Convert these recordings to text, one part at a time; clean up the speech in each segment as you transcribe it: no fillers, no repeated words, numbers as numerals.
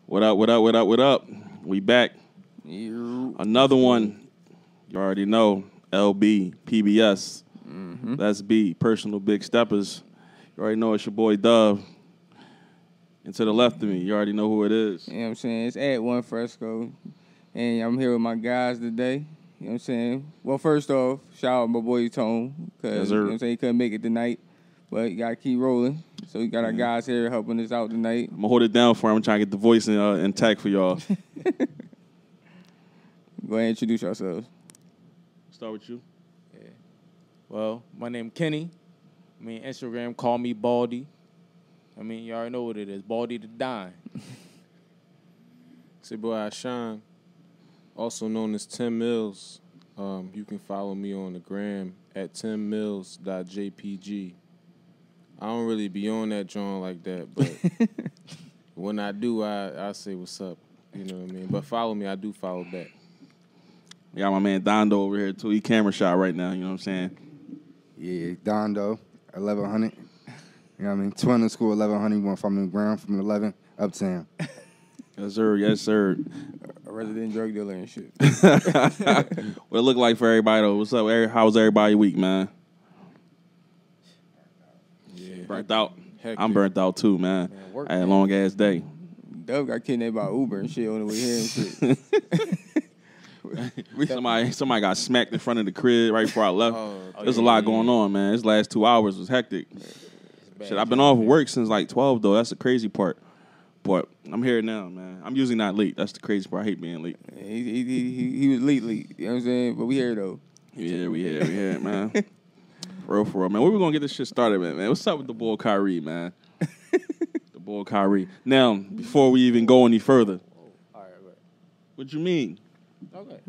What up, what up, what up, what up? We back. Another one. You already know. LB, PBS. That's B, Personal Big Steppas. You already know it's your boy Dove. And to the left of me, you already know who it is. You know what I'm saying? It's at One Fresco. And I'm here with my guys today. You know what I'm saying? Well, first off, shout out my boy Tone. Because, you know what I'm saying, he couldn't make it tonight. But you got to keep rolling. So we got our guys here helping us out tonight. I'm going to hold it down for him. I'm trying to get the voice intact for y'all. Go ahead and introduce yourselves. Start with you. Yeah. Well, my name Kenny. Instagram, call me Baldy. You already know what it is. Baldy the Dime. It's your boy Ashan, also known as Tim Mills. You can follow me on the gram at timmills.jpg. I don't really be on that joint like that, but when I do, I say what's up. You know what I mean? But follow me, I do follow back. We got my man Dondo over here, too. He camera shy right now, you know what I'm saying? Yeah, Dondo, 1100. You know what I mean? Twin school, 1100. You want from the ground, from 11, uptown. Yes, sir. Yes, sir. A resident drug dealer and shit. What it look like for everybody, though? What's up? How's everybody week, man? Yeah. Burnt out. Heck I'm yeah. burnt out, too, man. Work, I had a long-ass day. Dove got kidnapped by Uber and shit on the way here and shit. Somebody got smacked in front of the crib right before I left. There's a yeah, lot yeah. going on, man. This last 2 hours was hectic. Shit, I've been off work since like 12, though. That's the crazy part. But I'm here now, man. I'm usually not late. That's the crazy part. I hate being late. He was late. You know what I'm saying? But we here, though. Yeah, we here, man. For real, man. Where we gonna get this shit started, man? What's up with the boy Kyrie, man? The boy Kyrie. Now, before we even go any further, All right. what you mean? Okay.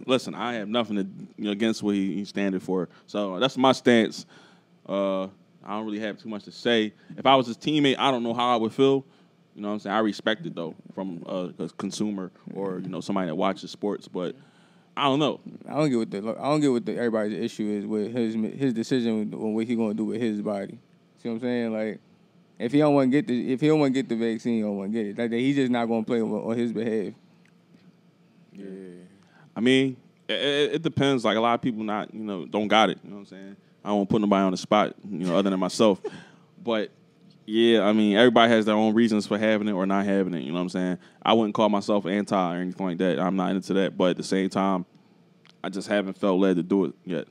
Listen. I have nothing against what he's standing for. So that's my stance. I don't really have too much to say. If I was his teammate, I don't know how I would feel. You know what I'm saying? I respect it though, from a consumer or somebody that watches sports. But I don't know. I don't get what everybody's issue is with his decision on what he gonna do with his body. See what I'm saying? Like, if he don't want to get the vaccine, he don't want to get it. Like, he's just not gonna play on his behalf. Yeah. I mean, it depends. Like a lot of people don't got it. You know what I'm saying? I don't want to put nobody on the spot, other than myself. But yeah, I mean, everybody has their own reasons for having it or not having it. You know what I'm saying? I wouldn't call myself anti or anything like that. I'm not into that. But at the same time, I just haven't felt led to do it yet.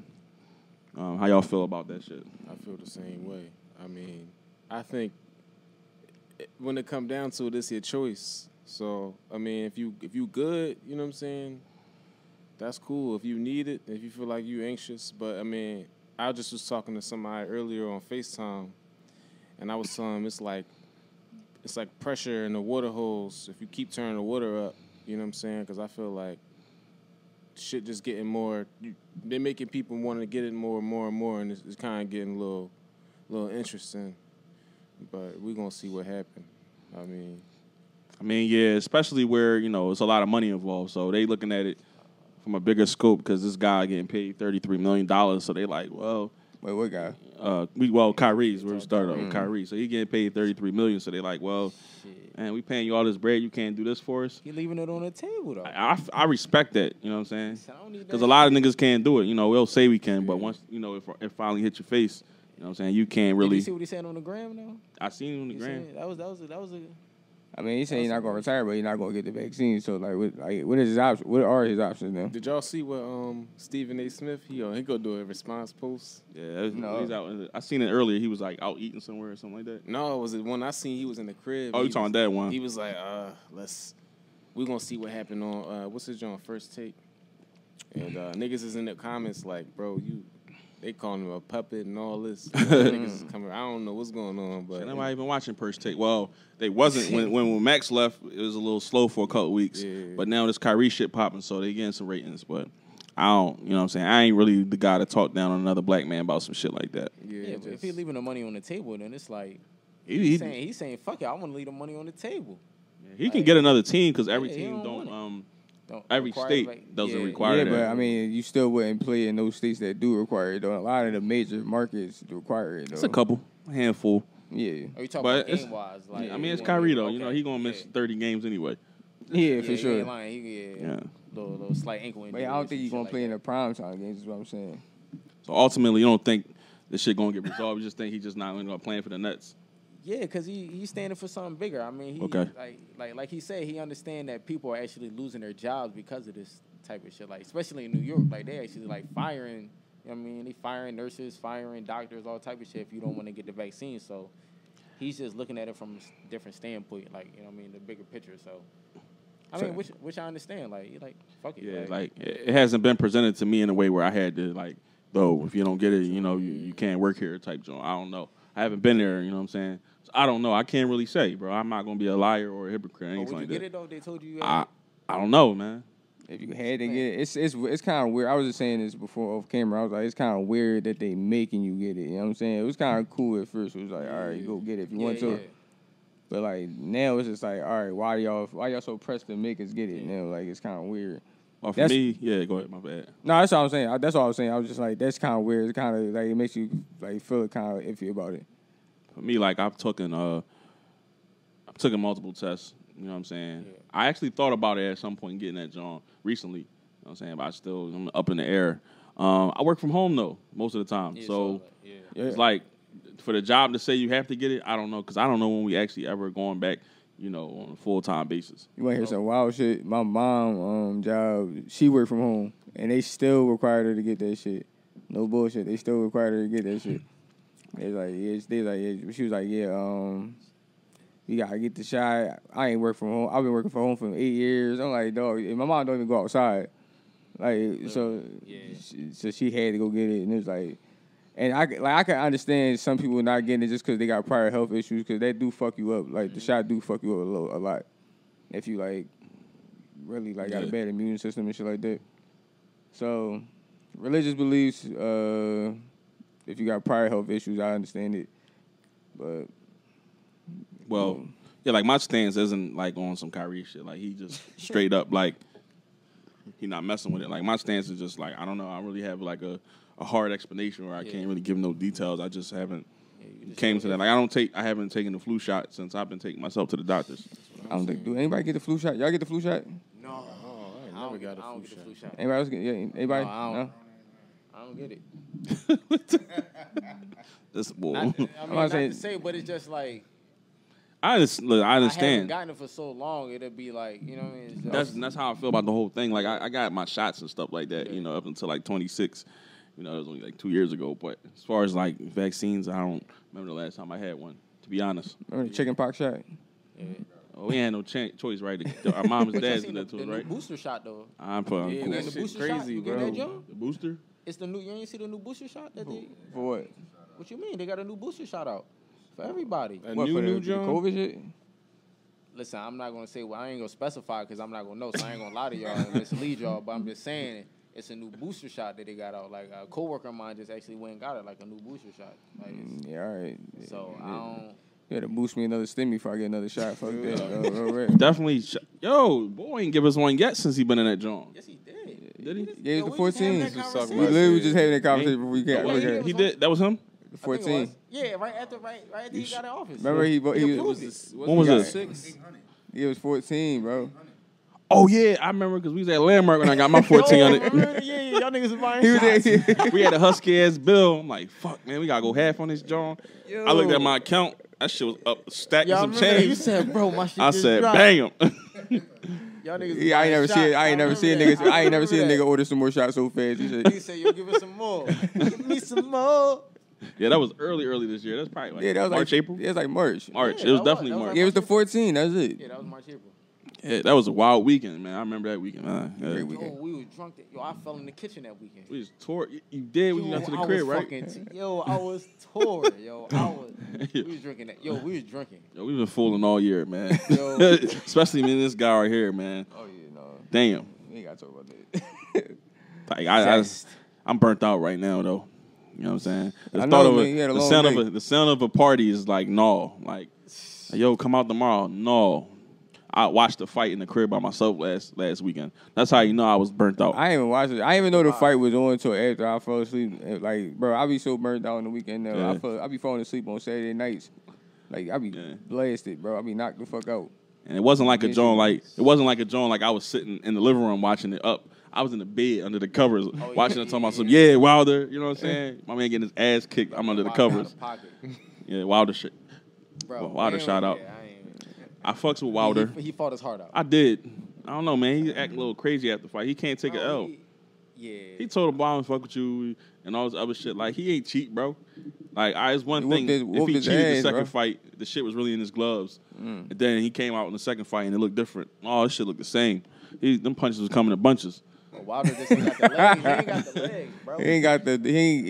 How y'all feel about that shit? I feel the same way. I mean, I think when it come down to it, it's your choice. So, I mean, if you good, you know what I'm saying, that's cool. If you need it, if you feel like you anxious. But, I mean, I just was talking to somebody earlier on FaceTime, and I was telling him it's like pressure in the water hose. If you keep turning the water up, you know what I'm saying? Because I feel like shit just getting more. They're making people want to get it more and more and more, and it's kind of getting a little interesting. But we're going to see what happens. I mean, yeah, especially where, it's a lot of money involved. So they looking at it from a bigger scope because this guy getting paid $33 million. So they like, well. Wait, what guy? Kyrie's where we started off with Kyrie. So he getting paid $33 million. So they like, well, man, we paying you all this bread. You can't do this for us. He leaving it on the table, though. I respect that. You know what I'm saying? Because a lot of niggas can't do it. We'll say we can, but once, it finally hit your face, you know what I'm saying? You can't really. Did you see what he said on the gram, though? I seen it on the gram. That was a. I mean, he's saying he's not gonna retire, but he's not gonna get the vaccine. So, what is his option? What are his options now? did y'all see what Stephen A. Smith, he gonna do a response post? Yeah, No. he's out. I seen it earlier. He was like out eating somewhere or something like that. No, it was the one I seen. He was in the crib. Oh, you talking that one? He was like, we're gonna see what happened on what's his joint, First Take. And niggas is in the comments like, bro, they calling him a puppet and all this. Niggas is coming. I don't know what's going on, but nobody even watching First Take. Well, they wasn't when Max left. It was a little slow for a couple weeks. Yeah. But now this Kyrie shit popping, so they getting some ratings. But I don't, you know what I'm saying? I ain't really the guy to talk down on another black man about some shit like that. Yeah, but if he's leaving the money on the table, then it's like He he's saying, fuck it, I want to leave the money on the table. he can get another team because every he team don't every require state it, doesn't yeah. require Yeah, that. but I mean, you still wouldn't play in those states that do require it. Though a lot of the major markets require it. Though. It's a couple, a handful. Yeah. Are you talking But about it's- game wise? Like, I mean, it's yeah, Kyrie though. okay. You know, he gonna miss 30 games anyway. Yeah, for He sure. ain't lying. He, Yeah. little slight ankle injury. But I don't think he's going gonna to play in the prime time games. Is what I'm saying. So ultimately, you don't think this shit gonna get resolved. You just think he's just not gonna play for the Nets. Yeah, because he's standing for something bigger. I mean, he Okay. like he said, he understand that people are actually losing their jobs because of this type of shit. Like, especially in New York, like they actually like firing. You know what I mean, they firing nurses, firing doctors, all type of shit if you don't want to get the vaccine. So he's just looking at it from a different standpoint, like, you know what I mean, the bigger picture. So I mean, which I understand. Like, you like fuck it. Yeah, like it hasn't been presented to me in a way where I had to like, though, if you don't get it, you know, you can't work here type joint. I don't know. I haven't been there. You know what I'm saying? So I don't know. I can't really say, bro. I'm not gonna be a liar or a hypocrite. Or anything would you like get that. it though? They told you. I don't know, man. If you had to get it, it's kind of weird. I was just saying this before off camera. I was like, it's kind of weird that they making you get it. You know what I'm saying? It was kind of cool at first. It was like, all right, go get it if you want to. Yeah. But like now it's just like, all right, why y'all so pressed to make us get it? Now like it's kind of weird. Well, for me, yeah, go ahead, my bad. No, that's all I'm saying. That's all I was saying. I was just like, that's kind of weird. It's kind of like it makes you like feel kind of iffy about it. For me, like I've taken multiple tests. You know what I'm saying? Yeah. I actually thought about it at some point getting that job recently. You know what I'm saying? But I'm up in the air. I work from home though most of the time, so it's like for the job to say you have to get it. I don't know because I don't know when we actually ever going back. You know, on a full-time basis. You want to hear some wild shit? My mom job, she worked from home, and they still required her to get that shit. No bullshit. They still required her to get that shit. She was like, you gotta get the shot. I ain't work from home. I've been working from home for 8 years. I'm like, dog, my mom don't even go outside. Like, so she had to go get it, and it was like, and I can understand some people not getting it just because they got prior health issues, because that do fuck you up. Like, the shot do fuck you up a lot. If you, like, really, like, got a bad immune system and shit like that. So, religious beliefs, if you got prior health issues, I understand it. But, well, yeah, like, my stance isn't, like, on some Kyrie shit. Like, he just straight up, like, he not messing with it. Like, my stance is just, like, I don't know. I really have, like, a hard explanation where I can't really give no details. I just haven't came to that. Like I haven't taken the flu shot since I've been taking myself to the doctors. I don't think. Do anybody get the flu shot? Y'all get the flu shot? No, I never got a flu shot. Anybody else get? Yeah, anybody? No, No? I don't get it. This boy. Not to say, but it's just like I understand. I haven't gotten it for so long. It'll be like, you know what I mean? That's how I feel about the whole thing. Like I got my shots and stuff like that. You know, up until like 26. You know, it was only like 2 years ago. But as far as like vaccines, I don't remember the last time I had one, to be honest. Remember the chicken pox shot? Yeah. Oh, we had no choice, right? Our mom and dad did that to us, right? The booster shot, though. I'm cool. The booster crazy, shot, you bro. get that, Joe? The booster? It's the new. You ain't see the new booster shot that they? For what? What you mean? They got a new booster shot out for everybody. What, for the COVID shit? Listen, I'm not gonna say. Well, I ain't gonna specify because I'm not gonna know. So I ain't gonna lie to y'all and mislead y'all. But I'm just saying it's a new booster shot that they got out. Like a coworker of mine just actually went and got it, like a new booster shot. Like, yeah, all right. So I don't. You gotta boost me another stimmy before I get another shot. Fuck that. Definitely. Yo, boy ain't give us one yet since he been in that joint. Yes, he did. Did he? Yeah, it was the 14. We We literally was just having that conversation before we got. Yeah, He did. That was him? The 14. Yeah, right after he got in office. Remember he approved was. When was this? 6? He was 14, bro. Oh yeah, I remember because we was at Landmark when I got my 1400. Yeah, y'all niggas was buying He was shots. there. We had a husky ass bill. I'm like, fuck, man, we gotta go half on this joint. I looked at my account. That shit was up, stacking Y'all some remember that? change. You said, bro, my shit I just said, dropped. bam. Y'all niggas. Yeah, I ain't never seen. I ain't never seen niggas. I ain't never seen a that. nigga order some more shots so fast. He said, He said, yo, give us some more. Give me some more. Yeah, that was early this year. That's probably like yeah, that was March, like, April. Yeah, it was like March. March. Yeah, It was that definitely was March. like Yeah, it was the 14. That's it. Yeah, that was March, April. Yeah, that was a wild weekend, man. I remember that weekend, man. Yeah. Great Yo, weekend. we was drunk. Yo, I fell in the kitchen that weekend. We just tore. You did when you got to the crib, right? Yo, I was tore. Yo, we was drinking that. Yo, we was drinking. Yo, we've been fooling all year, man. Yo. Especially me and this guy right here, man. Oh yeah, no. Damn. We ain't gotta talk about that. Like, I'm burnt out right now, though. You know what I'm saying? The I thought know, of man, you had a the long sound day. of the sound of a party is like no, like yo, come out tomorrow. No, I watched the fight in the crib by myself last weekend. That's how you know I was burnt out. I ain't even watched it. I didn't even know the fight was on until after I fell asleep. Like, bro, I be so burnt out on the weekend now. Yeah. I be falling asleep on Saturday nights. Like I be blasted, bro. I be knocked the fuck out. And it wasn't like a joint like I was sitting in the living room watching it up. I was in the bed under the covers watching it, talking about some Wilder. You know what I'm saying? My man getting his ass kicked. I'm under the covers. Yeah, Wilder shit. Bro, Wilder shout out. I fucks with Wilder. He fought his heart out. I did. I don't know, man. He acting a little crazy after the fight. He can't take an L. He told him, "Boy, I don't fuck with you," and all this other shit. Like, he ain't cheat, bro. Like, it's one thing. If he cheated the second fight, the shit was really in his gloves. And then he came out in the second fight, and it looked different. Oh, this shit looked the same. Them punches was coming in bunches. Wilder just ain't got the legs. He ain't got the legs, bro. He ain't got the.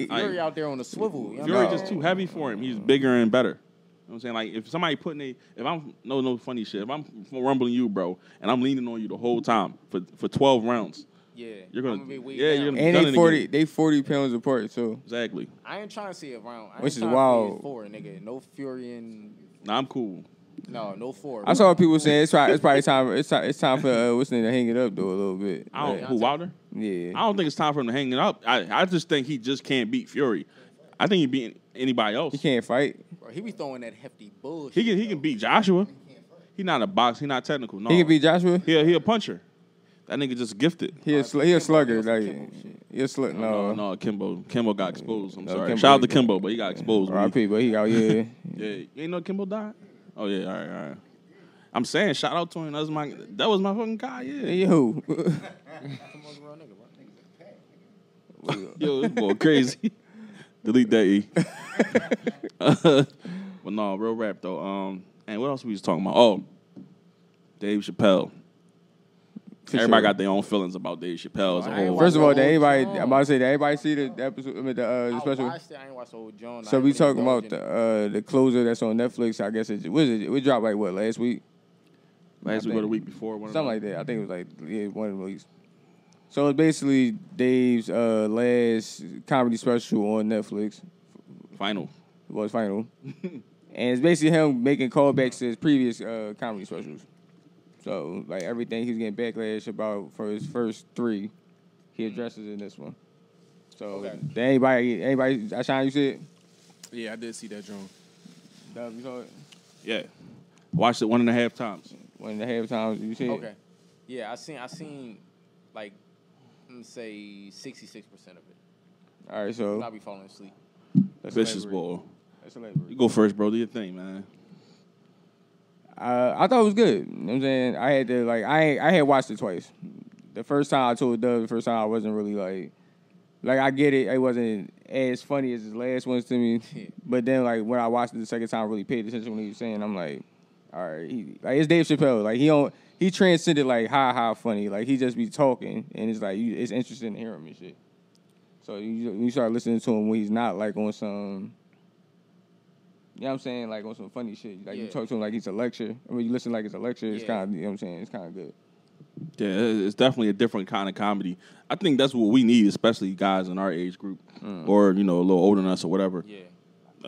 Fury out there on the swivel. Fury just too heavy for him. He's bigger and better. You know what I'm saying? Like, if somebody if I'm, no funny shit, if I'm rumbling you, bro, and I'm leaning on you the whole time for 12 rounds, you're gonna be you're gonna and they 40 pounds apart, so. Exactly. I ain't trying to see a round. Which is wild. Nigga. No Fury and. Nah, I'm cool. No 4. I saw people saying it's probably time. It's time for what's name to hang it up though a little bit. Who, Wilder? Yeah. I don't think it's time for him to hang it up. I just think he just can't beat Fury. I think he beat anybody else. He can't fight. Bro, he be throwing that hefty bullshit. He can beat Joshua. He not a box. He not technical. No. He can beat Joshua. He a puncher. That nigga just gifted. He a slugger. He a slug. No. Kimbo got exposed. I'm sorry. Shout out to Kimbo, but he got exposed. R.I.P. But he got You ain't know Kimbo died? Oh yeah. All right. I'm saying shout out to him. That was my fucking guy. Yeah. Yo. Yo, this boy crazy. Delete that E. But no, real rap though. And what else we was talking about? Oh, Dave Chappelle. Everybody got their own feelings about Dave Chappelle as a whole. First of all, I'm about to say, did everybody see the episode? the special. I ain't watched the whole John. So we talking about the closer that's on Netflix. I guess it dropped like what last week? Last week or the week before, something like that. I think it was like one of the weeks. So it's basically Dave's last comedy special on Netflix. Final. It was final. And it's basically him making callbacks to his previous comedy specials. So, like, everything he's getting backlash about for his first 3, he addresses in this one. So, anybody, Ashon, you see it? Yeah, I did see that, John. Dub, you saw it? Yeah. Watched it 1.5 times. 1.5 times, you see it? Okay. Yeah, I seen like, let's say 66% of it. All right, so. I'll be falling asleep. Vicious boy. That's hilarious. You go first, bro. Do your thing, man. I thought it was good. You know what I'm saying? I had to, I had watched it twice. The first time I told Doug, the first time I wasn't really like I get it. It wasn't as funny as his last ones to me. But then, when I watched it the second time, I really paid attention to what he was saying. I'm like, all right. It's Dave Chappelle. Like, he transcended, ha funny. Like, he just be talking, and it's like, it's interesting to hear him and shit. So you start listening to him when he's not, on some... You know what I'm saying? Like, on some funny shit. You talk to him like he's a lecture. I mean, you listen like it's a lecture. It's kind of, you know what I'm saying? It's kind of good. Yeah, it's definitely a different kind of comedy. I think that's what we need, especially guys in our age group or, a little older than us or whatever. Yeah.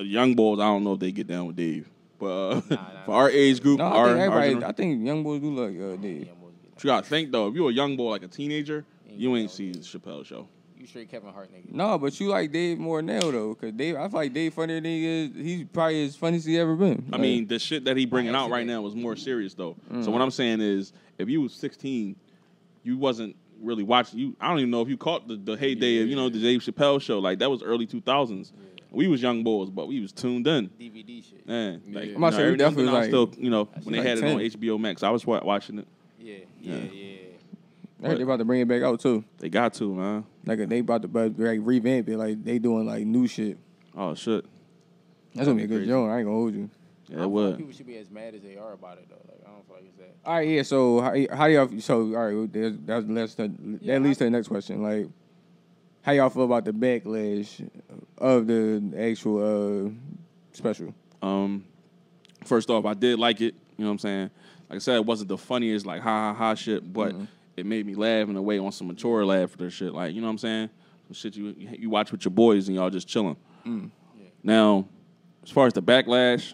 Young boys, I don't know if they get down with Dave. But for our age group, I think young boys do like Dave. But you got to think, though, if you're a young boy, like a teenager, you ain't see the Chappelle show. You straight Kevin Hart nigga. No, but you like Dave more now though, cause Dave, I feel like Dave funnier than he is. He's probably as funny as he ever been. I mean, the shit that he bringing out right now was more serious though. So what I'm saying is, if you was 16, you wasn't really watching. I don't even know if you caught the heyday of the Dave Chappelle show. Like that was early 2000s. Yeah. We was young boys, but we was tuned in. DVD shit. Man, I'm not sure. Definitely was still, when they had 10. It on HBO Max, I was watching it. Yeah. I heard they about to bring it back out too. They got to, man. Like they about to revamp it. Like they doing new shit. Oh shit. That's gonna be a good joke. I ain't gonna hold you. Yeah, it would. People should be as mad as they are about it though. Like I don't feel like it's that. All right, yeah. So how do y'all? So all right, that leads to the next question. Like, how y'all feel about the backlash of the actual special? First off, I did like it. You know what I'm saying? Like I said, it wasn't the funniest ha shit, but it made me laugh in a way on some mature laugh for their shit. Like, you know what I'm saying? Some shit you watch with your boys and y'all just chilling. Yeah. Now, as far as the backlash,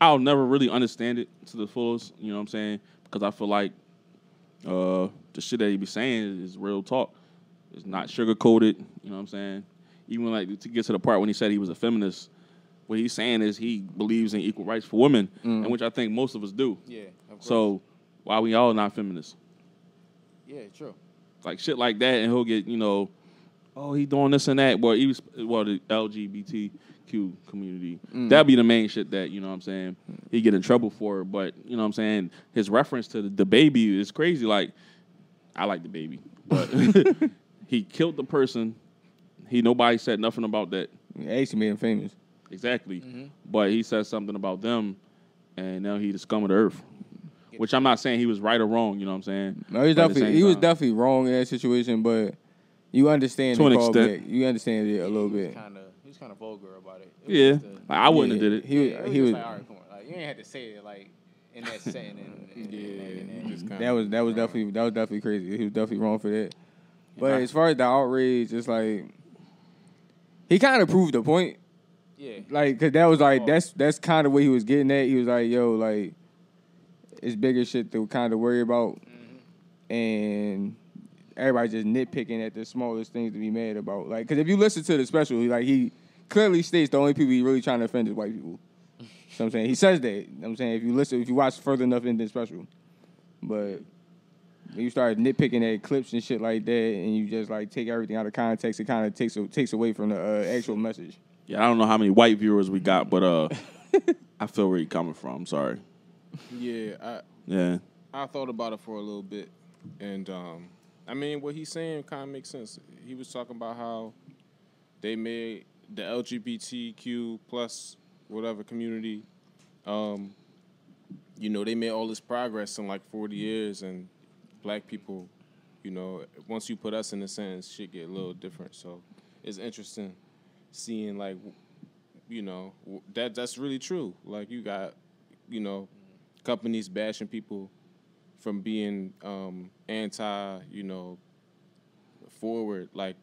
I'll never really understand it to the fullest, you know what I'm saying? Because I feel like the shit that he be saying is real talk. It's not sugar-coated, you know what I'm saying? Even to get to the part when he said he was a feminist, what he's saying is he believes in equal rights for women, and which I think most of us do. Yeah, of course. So why we all not feminists? Yeah, true. Like shit like that, and he'll get, oh, he doing this and that. Well, the LGBTQ community. That'd be the main shit that, you know what I'm saying, he get in trouble for. But, you know what I'm saying, his reference to the baby is crazy. Like, I like the baby. But he killed the person. Nobody said nothing about that. He actually made him famous. Exactly. Mm-hmm. But he said something about them, and now he the scum of the earth. Which I'm not saying he was right or wrong, you know what I'm saying? No, he was definitely wrong in that situation, but you understand to an extent. You understand it a little bit. He was kind of vulgar about it. Yeah, I wouldn't have did it. He was like, all right, come on, like you ain't had to say it like in that setting. That was definitely crazy. He was definitely wrong for that. But as far as the outrage, it's like he kind of proved the point. Yeah, like because that was like that's kind of what he was getting at. He was like, yo, like it's bigger shit to kind of worry about, and everybody just nitpicking at the smallest things to be mad about. Like, because if you listen to the special, like he clearly states the only people he really trying to offend is white people. You know what I'm saying? He says that. You know what I'm saying? If you watch further enough into the special. But when you start nitpicking at clips and shit like that, and you just like take everything out of context, it kind of takes away from the actual message. Yeah, I don't know how many white viewers we got, but I feel where you're coming from. I'm sorry. Yeah, I thought about it for a little bit, and I mean, what he's saying kind of makes sense. He was talking about how they made the LGBTQ plus whatever community, they made all this progress in like 40 years, and black people, once you put us in a sentence, shit get a little different. So it's interesting seeing like, that's really true. Like you got, companies bashing people from being forward, like,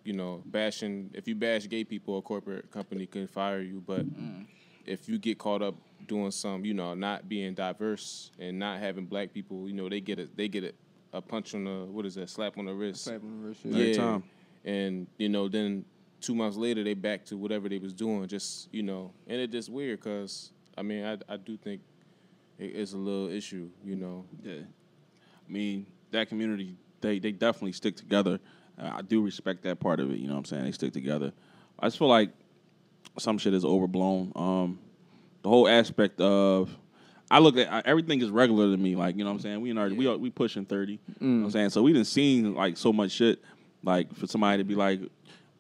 bashing. If you bash gay people, a corporate company can fire you. But if you get caught up doing some, not being diverse and not having black people, they get a punch on the slap on the wrist. Slap on the wrist. Yeah. And then 2 months later they back to whatever they was doing. Just and it just weird because I mean I do think it's a little issue, Yeah. I mean, that community, they definitely stick together. I do respect that part of it, you know what I'm saying? They stick together. I just feel like some shit is overblown. The whole aspect of, I look at, everything is regular to me, like, you know what I'm saying? We pushing 30, you know what I'm saying? So we didn't seen, like, so much shit, like, for somebody to be like,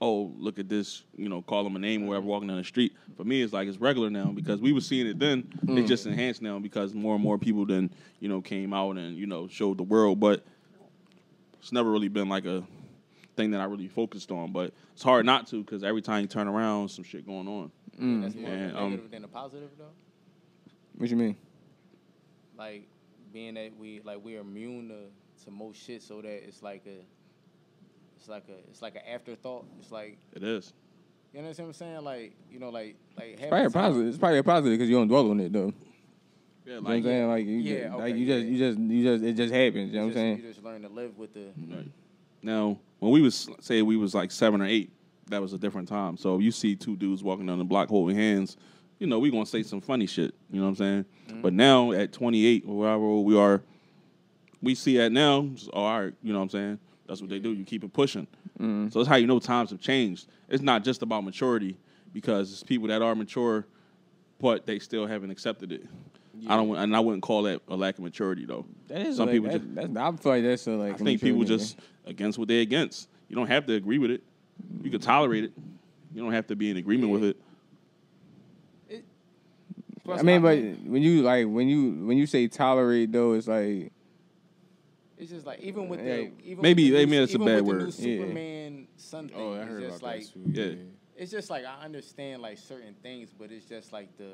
oh, look at this, call them a name or whatever, walking down the street. For me, it's like it's regular now because we were seeing it then. It's just enhanced now because more and more people then, came out and, showed the world. But it's never really been like a thing that I really focused on. But it's hard not to because every time you turn around, some shit going on. That's more negative than a positive, though? What you mean? Like, being that we're immune to most shit so that it's like an afterthought. It's like it is. You know what I'm saying? Like it's probably a positive. It's probably a positive because you don't dwell on it though. Yeah, you know what I'm saying? Like you just it just happens. You know what I'm saying? You just learn to live with the. Right. Now, when we was like 7 or 8, that was a different time. So you see two dudes walking down the block holding hands, we gonna say some funny shit. You know what I'm saying? Mm-hmm. But now at 28 or wherever old we are, we see that now. Just, all right, you know what I'm saying? That's what they do. You keep it pushing. Mm-hmm. So that's how you know times have changed. It's not just about maturity because it's people that are mature, but they still haven't accepted it. Yeah. I wouldn't call that a lack of maturity though. That is some people. I feel like that's a like. I think people just against what they're against. You don't have to agree with it. You can tolerate it. You don't have to be in agreement with it. I mean, but when you say tolerate though, it's like. It's just like even with the maybe that's a bad word. Superman Sun thing. Oh, I heard about that. Yeah. It's just like I understand like certain things, but it's just like the.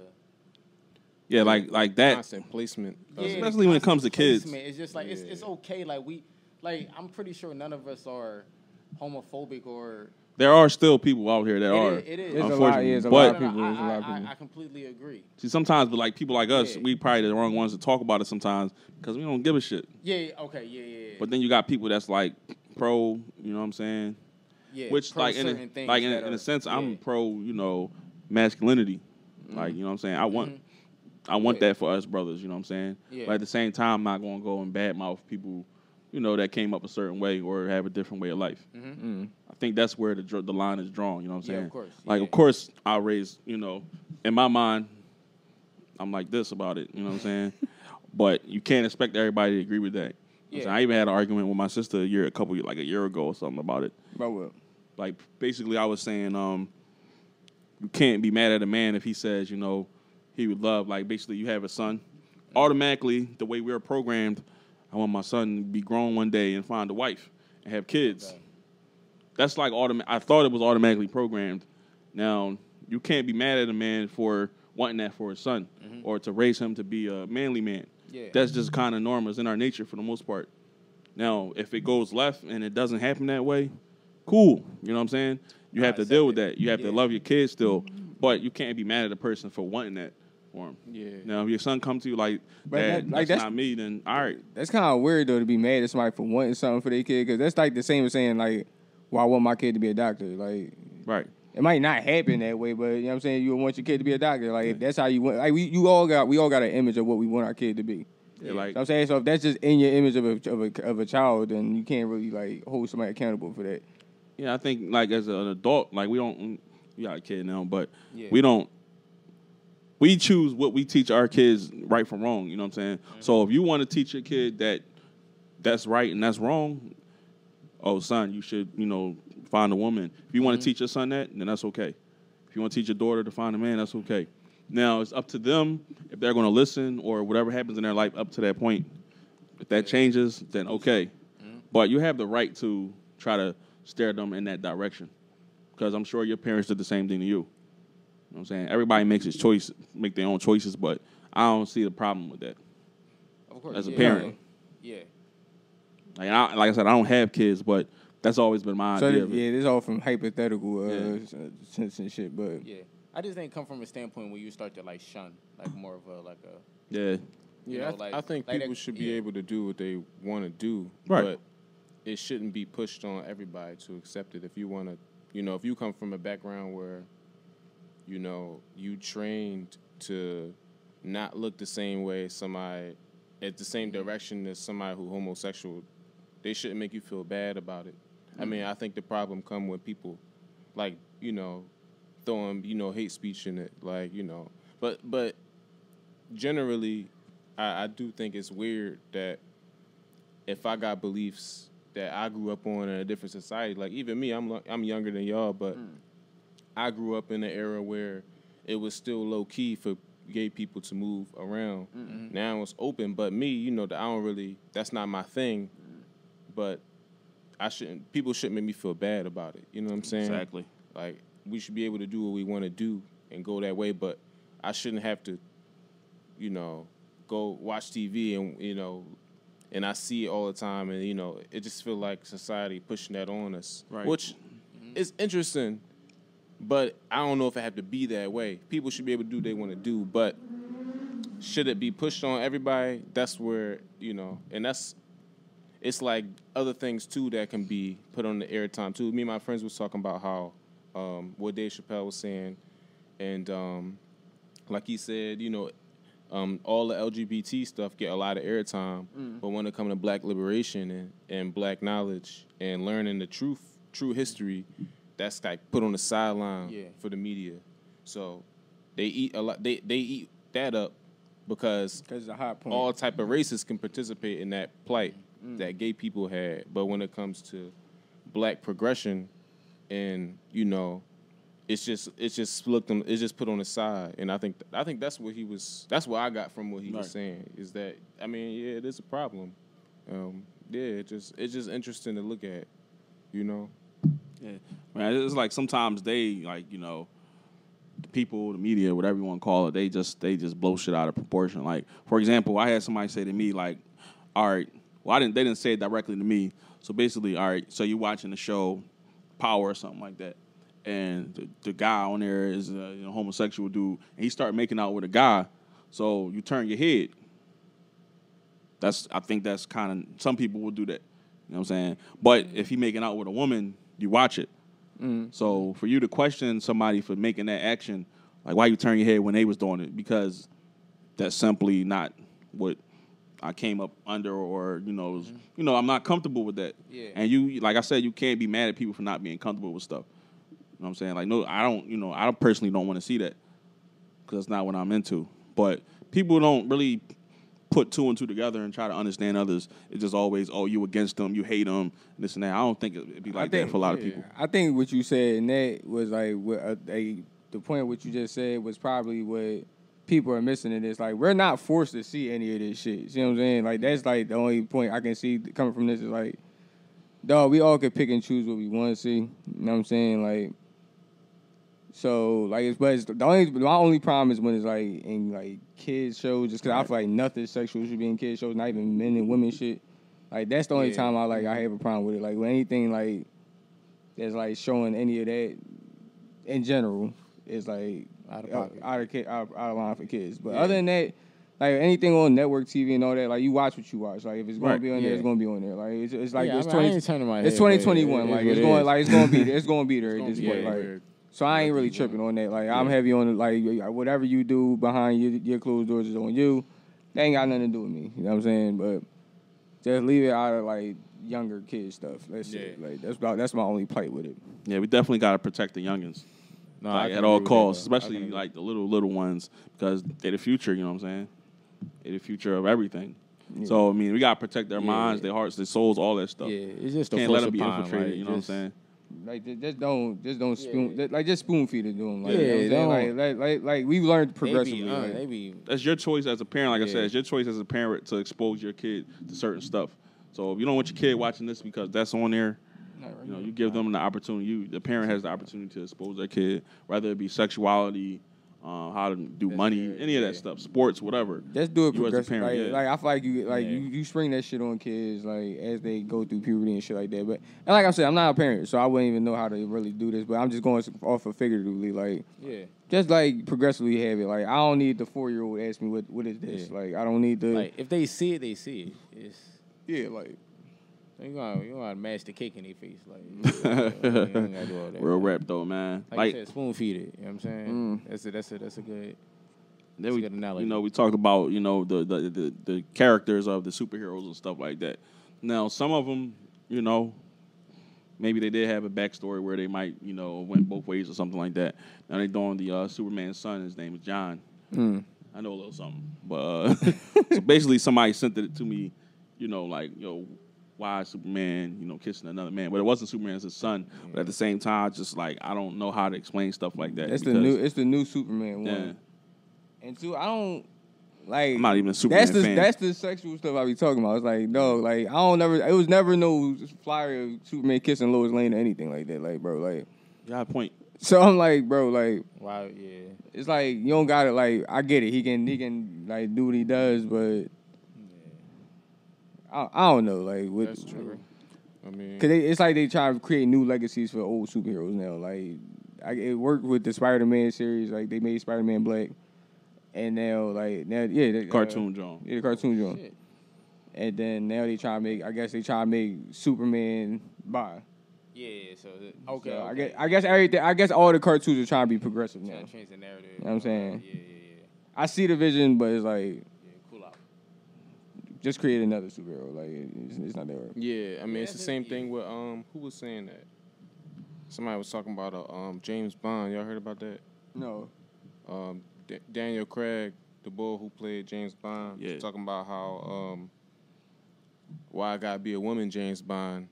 Yeah, like that constant placement, especially when it comes to kids. It's just like it's okay. Like I'm pretty sure none of us are homophobic or. There are still people out here that are. It is. Unfortunately, a lot of people. I completely agree. See, sometimes, but like people like us, we probably the wrong ones to talk about it sometimes because we don't give a shit. Yeah. Okay. Yeah. But then you got people that's like pro. You know what I'm saying? Yeah. Which like in a sense, I'm pro. Masculinity. Like, you know what I'm saying? I want that for us brothers, you know what I'm saying? Yeah. But at the same time, I'm not going to go and badmouth people, you know, that came up a certain way or have a different way of life. I think that's where the line is drawn, you know what I'm saying? Yeah, of course. Like, of course, I raised, you know, in my mind, I'm like this about it, you know what I'm saying? But you can't expect everybody to agree with that. Yeah. I even had an argument with my sister a year ago or something about it. About what? Like, basically, I was saying, you can't be mad at a man if he says, you know, he would love, like, basically, you have a son. Automatically, the way we're programmed, I want my son to be grown one day and find a wife and have kids. Okay. That's like I thought it was automatically programmed. Now, you can't be mad at a man for wanting that for his son or to raise him to be a manly man. Yeah. That's just kind of normal. It's in our nature for the most part. Now, if it goes left and it doesn't happen that way, cool. You know what I'm saying? You have to deal with that. You have to love your kids still, but you can't be mad at a person for wanting that for him. Yeah. Now, if your son comes to you like, that's not me, then all right. That's kind of weird, though, to be mad at somebody for wanting something for their kid, because that's like the same as saying, like, well, I want my kid to be a doctor. Like, right. It might not happen that way, but you know what I'm saying? You want your kid to be a doctor. Like, if that's how you want, like, we all got an image of what we want our kid to be. Yeah, like, you know what I'm saying? So if that's just in your image of a child, then you can't really, like, hold somebody accountable for that. Yeah, I think, like, as an adult, like, we got a kid now, but we choose what we teach our kids right from wrong, you know what I'm saying? So if you want to teach your kid that's right and that's wrong, oh, son, you should, you know, find a woman. If you want to teach your son that, then that's okay. If you want to teach your daughter to find a man, that's okay. Now, it's up to them if they're going to listen or whatever happens in their life up to that point. If that changes, then okay. But you have the right to try to steer them in that direction, because I'm sure your parents did the same thing to you. You know what I'm saying? Everybody makes make their own choices, but I don't see the problem with that. Of course, as a parent. Yeah. Like I said, I don't have kids, but that's always been my idea. Yeah, this is all from hypothetical sense and shit, but yeah, I just think come from a standpoint where you start to like shun, like more of a yeah. Yeah, I think people should be able to do what they want to do, right? But it shouldn't be pushed on everybody to accept it. If you want to, you know, if you come from a background where, you know, you trained to not look the same way somebody at the same direction as somebody who's homosexual, they shouldn't make you feel bad about it. I mean, I think the problem come when people, like, you know, throwing, you know, hate speech in it, like, you know. But generally, I do think it's weird that if I got beliefs that I grew up on in a different society, like even me, I'm younger than y'all, but I grew up in an era where it was still low key for gay people to move around. Now it's open, but me, you know, that's not my thing. But people shouldn't make me feel bad about it. You know what I'm saying? Exactly. Like, we should be able to do what we want to do and go that way, but I shouldn't have to, you know, go watch TV and, you know, and I see it all the time, and, you know, it just feels like society pushing that on us, right. Which is interesting, but I don't know if it have to be that way. People should be able to do what they want to do, but should it be pushed on everybody? That's where, you know, and it's like other things, too, that can be put on the airtime, too. Me and my friends was talking about how, what Dave Chappelle was saying, and like he said, you know, all the LGBT stuff get a lot of airtime, but when it comes to black liberation and black knowledge and learning the true history, that's like put on the sideline for the media. So they eat a lot. They eat that up because it's a hot point. All type of races can participate in that plight that gay people had. But when it comes to black progression, and you know, it's just put on the side, and I think that's what I got from what he was saying, is that, I mean, yeah, it is a problem. It's just interesting to look at, you know. Yeah, man, it's like sometimes they, like, you know, the people, the media, whatever you want to call it, they just blow shit out of proportion. Like, for example, I had somebody say to me, like, all right, well, they didn't say it directly to me. So basically, all right, so you're watching the show Power or something like that, and the guy on there is a homosexual dude, and he started making out with a guy, so you turn your head. I think that's kind of, some people will do that. You know what I'm saying? But if he making out with a woman, you watch it. So for you to question somebody for making that action, Like, why you turn your head when they was doing it? Because that's simply not what I came up under, or I'm not comfortable with that. Yeah. And you, like I said, you can't be mad at people for not being comfortable with stuff. You know what I'm saying? Like, no, I don't. I personally don't want to see that because it's not what I'm into. But people don't really put two and two together and try to understand others. It's just always, oh, you against them, you hate them, this and that. I don't think it'd be like that for a lot of people. I think what you said, and that was like the point of what you just said was probably what people are missing in this. Like, we're not forced to see any of this shit. You know what I'm saying? Like, that's like the only point I can see coming from this is like, dog, we all can pick and choose what we want to see. You know what I'm saying? Like, so like, my only problem is when it's like in like kids shows, just because I feel like nothing sexual should be in kids shows, not even men and women shit. Like, that's the only time I have a problem with it. Like, when anything like that's like showing any of that in general is like out of line for kids. But other than that, like anything on network TV and all that, like you watch what you watch. Like if it's gonna be on there, it's gonna be on there. Like it's like it's 2021. Like it's gonna be there at this point. Like, so I ain't really tripping on that. Like I'm heavy on it. Like whatever you do behind your closed doors is on you. That ain't got nothing to do with me. You know what I'm saying? But just leave it out of like younger kids stuff. That's it. Like that's my only plight with it. Yeah, we definitely gotta protect the youngins. No, like at all costs, especially like the little ones, because they're the future. You know what I'm saying? They're the future of everything. Yeah. So I mean, we gotta protect their minds, their hearts, their souls, all that stuff. Yeah, it's just can't let them be infiltrated. Like, you know what I'm saying? Like just don't spoon like just spoon feed it to them. Like, you know what I'm saying? Like we've learned progressively. That's your choice as a parent. Like I said, it's your choice as a parent to expose your kid to certain stuff. So if you don't want your kid watching this because that's on there, you give them the opportunity. The parent has the opportunity to expose their kid, whether it be sexuality, how to do money, any of that stuff, sports, whatever. Just do it progressively. Like I feel like you spring that shit on kids like as they go through puberty and shit like that. But and like I said, I'm not a parent, so I wouldn't even know how to really do this. But I'm just going off of figuratively, like just like progressively have it. Like I don't need the 4-year-old ask me what is this. Like I don't need the like if they see it, they see it. Like. You gotta mash the cake in their face, like you gotta do all that. Real rap though, man. Like you said, spoon feed it. You know what I'm saying? That's a good. Then good analogy. We talked about the characters of the superheroes and stuff like that. Now some of them, maybe they did have a backstory where they might went both ways or something like that. Now they doing the Superman's son. His name is John. I know a little something, but so basically somebody sent it to me. Why is Superman, kissing another man? But it wasn't Superman, it's his son. But at the same time, just like I don't know how to explain stuff like that. It's the new Superman one. And two, I don't like. I'm not even a Superman fan. That's the sexual stuff I be talking about. It's like, no, like it was never no flyer of Superman kissing Lois Lane or anything like that. Like, bro, like. You got a point. So I'm like, bro, like. Wow, yeah. It's like you don't got it. Like I get it. He can like do what he does, but. I don't know, like that's true. I mean, cause it's like they try to create new legacies for old superheroes now. Like, it worked with the Spider-Man series. Like they made Spider-Man black, and now the cartoon John. Yeah, the cartoon John. And then now they try to make Superman bi. Yeah. So okay. So I guess everything. I guess all the cartoons are trying to be progressive now. Trying to change the narrative. You know what I'm saying? Yeah. I see the vision, but it's like. Cool out. Just create another superhero. Like it's not that hard. Yeah, I mean it's the same thing with who was saying that? Somebody was talking about James Bond. Y'all heard about that? No. Daniel Craig, the boy who played James Bond, was talking about how why I gotta be a woman James Bond,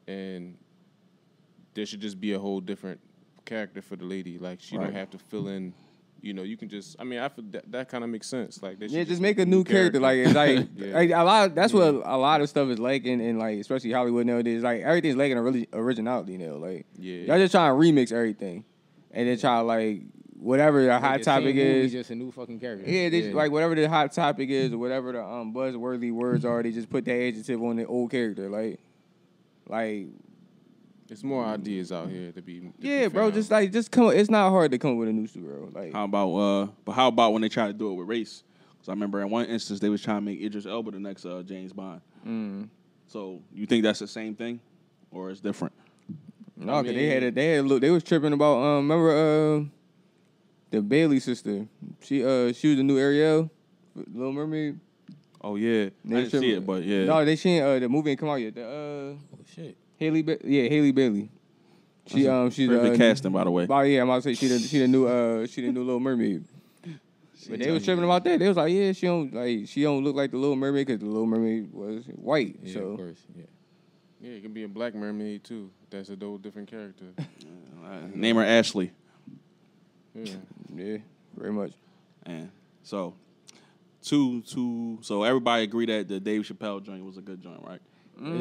and there should just be a whole different character for the lady. Like she don't have to fill in. You can just. I mean, I feel that kind of makes sense. Like, just make a new character. Like, it's like, like a lot. That's what a lot of stuff is lacking in, like, especially Hollywood nowadays. Like, everything's lacking originality now. Like, y'all just trying to remix everything, and then try like whatever the hot topic is. Just a new fucking character. Yeah, they like whatever the hot topic is or whatever the buzzworthy words are. They just put that adjective on the old character. Like. There's more ideas out here to be. Bro. Just come. It's not hard to come up with a new superhero. Like, how about when they try to do it with race? Because I remember in one instance they was trying to make Idris Elba the next James Bond. So you think that's the same thing, or it's different? No, because they was tripping about. Remember The Bailey sister. She was the new Ariel, Little Mermaid. Oh yeah, I didn't see it, but yeah. No, she ain't. The movie ain't come out yet. Oh shit. Haley Bailey. She's perfect casting, by the way. Yeah, I'm about to say she the new Little Mermaid. But they was tripping about that. They was like, yeah, she don't look like the Little Mermaid because the Little Mermaid was white. Yeah, so of course. Yeah, it can be a black mermaid too. That's a whole different character. Name her Ashley. Yeah, very much. And so, so everybody agree that the Dave Chappelle joint was a good joint, right?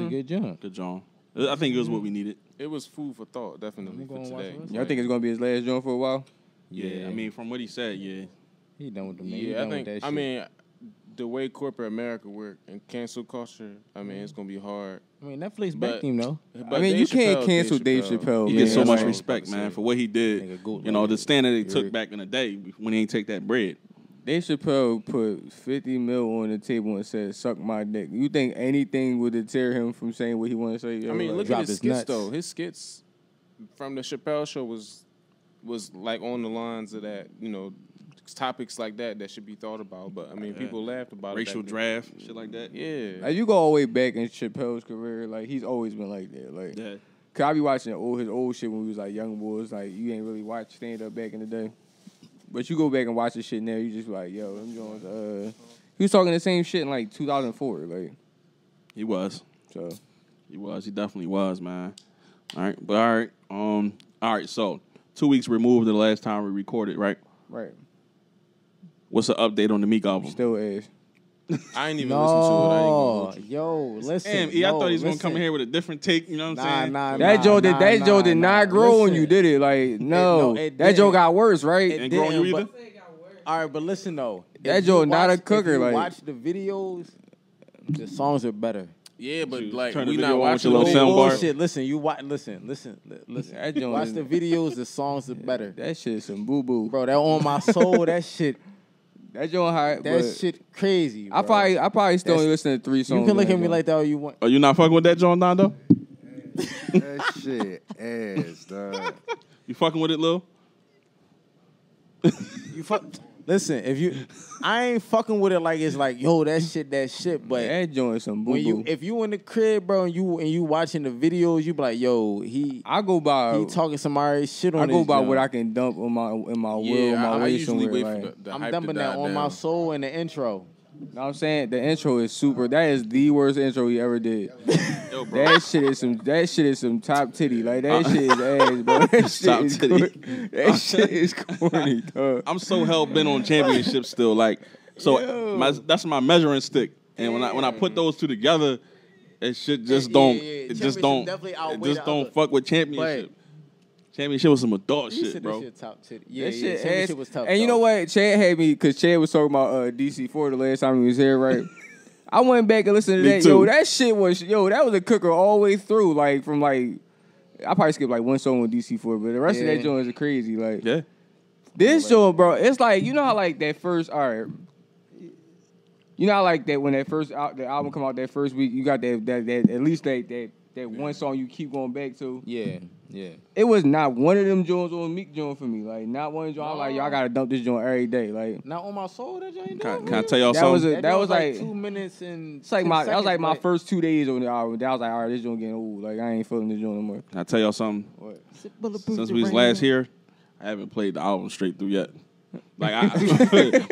Good joint. Good joint. I think it was what we needed. It was food for thought, definitely, for today. Y'all think it's gonna be his last joint for a while? Yeah, I mean, from what he said, yeah. He done with the man. Yeah, I think. I mean, the way corporate America work and cancel culture, I mean, it's gonna be hard. I mean, Netflix backed him though. I mean, you can't cancel Dave Chappelle. He gets so much respect, man, for what he did. You know, the stand that he took back in the day when he ain't take that bread. Dave Chappelle put 50 mil on the table and said, "Suck my dick." You think anything would deter him from saying what he want to say? I mean, look at his skits though. His skits from the Chappelle show was like on the lines of that, you know, topics like that should be thought about. But I mean, people laughed about racial draft, shit like that. Yeah, like, you go all the way back in Chappelle's career, like he's always been like that. Like, yeah. Cause I be watching his old shit when we was like young boys. Like, you ain't really watch stand up back in the day, but you go back and watch this shit now, you just like, yo, them Jones. He was talking the same shit in like 2004. Like, he was. So he was. He definitely was, man. All right, but all right. So 2 weeks removed the last time we recorded, right? Right. What's the update on the Meek album? Still ass. I ain't even listen to it. I ain't gonna yo, listen. Damn, I thought he was gonna come here with a different take. You know what I'm saying? That joke did not grow on you, did it? Like, no, that joke got worse, right? It ain't grow on you either. All right, but listen though, that joke not a cooker. If you like, watch the videos, the songs are better. Yeah, but like turn the we video not on with watching your the little whole soundbar. Bullshit. Listen, you watch. Listen. That joint Watch is- the videos. The songs are better. That shit is some boo boo, Bro, that on my soul. That shit. That joint high. That shit crazy. Bro. I probably still only listen to 3 songs. You can look on at that me joint. like that all you want. Are you not fucking with that John Dondo? That shit ass, dog. You fucking with it, Lil? You fuck. Listen, I ain't fucking with it like it's like, yo, that shit. But that joint is some boo boo. if you in the crib, bro, and you watching the videos, you be like, yo, I go by. he talking some alright shit on. I go his by joint. what I can dump in my will, my I way usually somewhere. wait Like, for the I'm hype dumping to that die on my down. soul in the intro. know what I'm saying? The intro is super. That is the worst intro he ever did. Yo, bro. That shit is some top titty. Like, that shit is ass, bro. That shit Top is titty. That shit is corny, dog. I'm so hell bent on championships still. Like, so that's my measuring stick. And when I put those two together, it shit just don't. It just don't. Definitely It outweigh just the don't other. fuck with championship. Championship was some adult You shit, said bro. This shit top titty. Yeah, That shit championship ass. was tough. And you know what? Chad had me, because Chad was talking about DC4 the last time he was here, right? I went back and listened to Me that. too. Yo, that shit was, that was a cooker all the way through. Like, from like, I probably skipped like one song with DC4, but the rest of that joint is crazy. Like, Yeah. this joint, bro, it's like, you know how like that first, all right. You know how like that when that first the album come out that first week, you got that at least that one song you keep going back to. Yeah. It was not one of them joints on Meek joint for me. Like, not one joint. I'm like, yo, I gotta dump this joint every day. Like, Not on my soul. That joint. Can I tell y'all that was something? that was like 2 minutes and. it's like 10 that was like seconds, my but- first 2 days on the album. That was like, all right, this joint getting old. Like, I ain't feeling this joint no more. Can I tell y'all something? Since we was last here, I haven't played the album straight through yet. Like I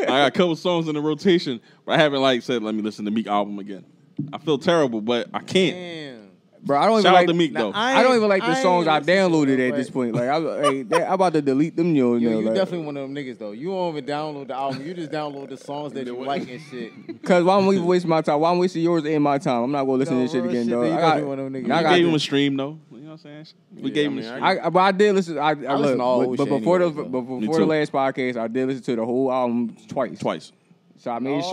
got a couple songs in the rotation, but I haven't like said let me listen to Meek album again. I feel terrible, but I can't. Damn. Bro, I don't even Shout out like to Meek though. I don't even like the songs I ain't listen to downloaded it, at but- this point. Like, I'm about to delete them joints. Yo, now, you like, definitely one of them niggas though. You don't even download the album. You just download the songs that you like and shit. Cause why am I wasting my time? Why am I wasting yours and my time? I'm not gonna listen to this shit again, dog. You I definitely got- one of them niggas. I We got gave this. him a stream though. You know what I'm saying? We gave him a stream. But I did listen. I listen look, to all but old shit before anyways, the though. but Me before too. the last podcast, I did listen to the whole album twice. So I made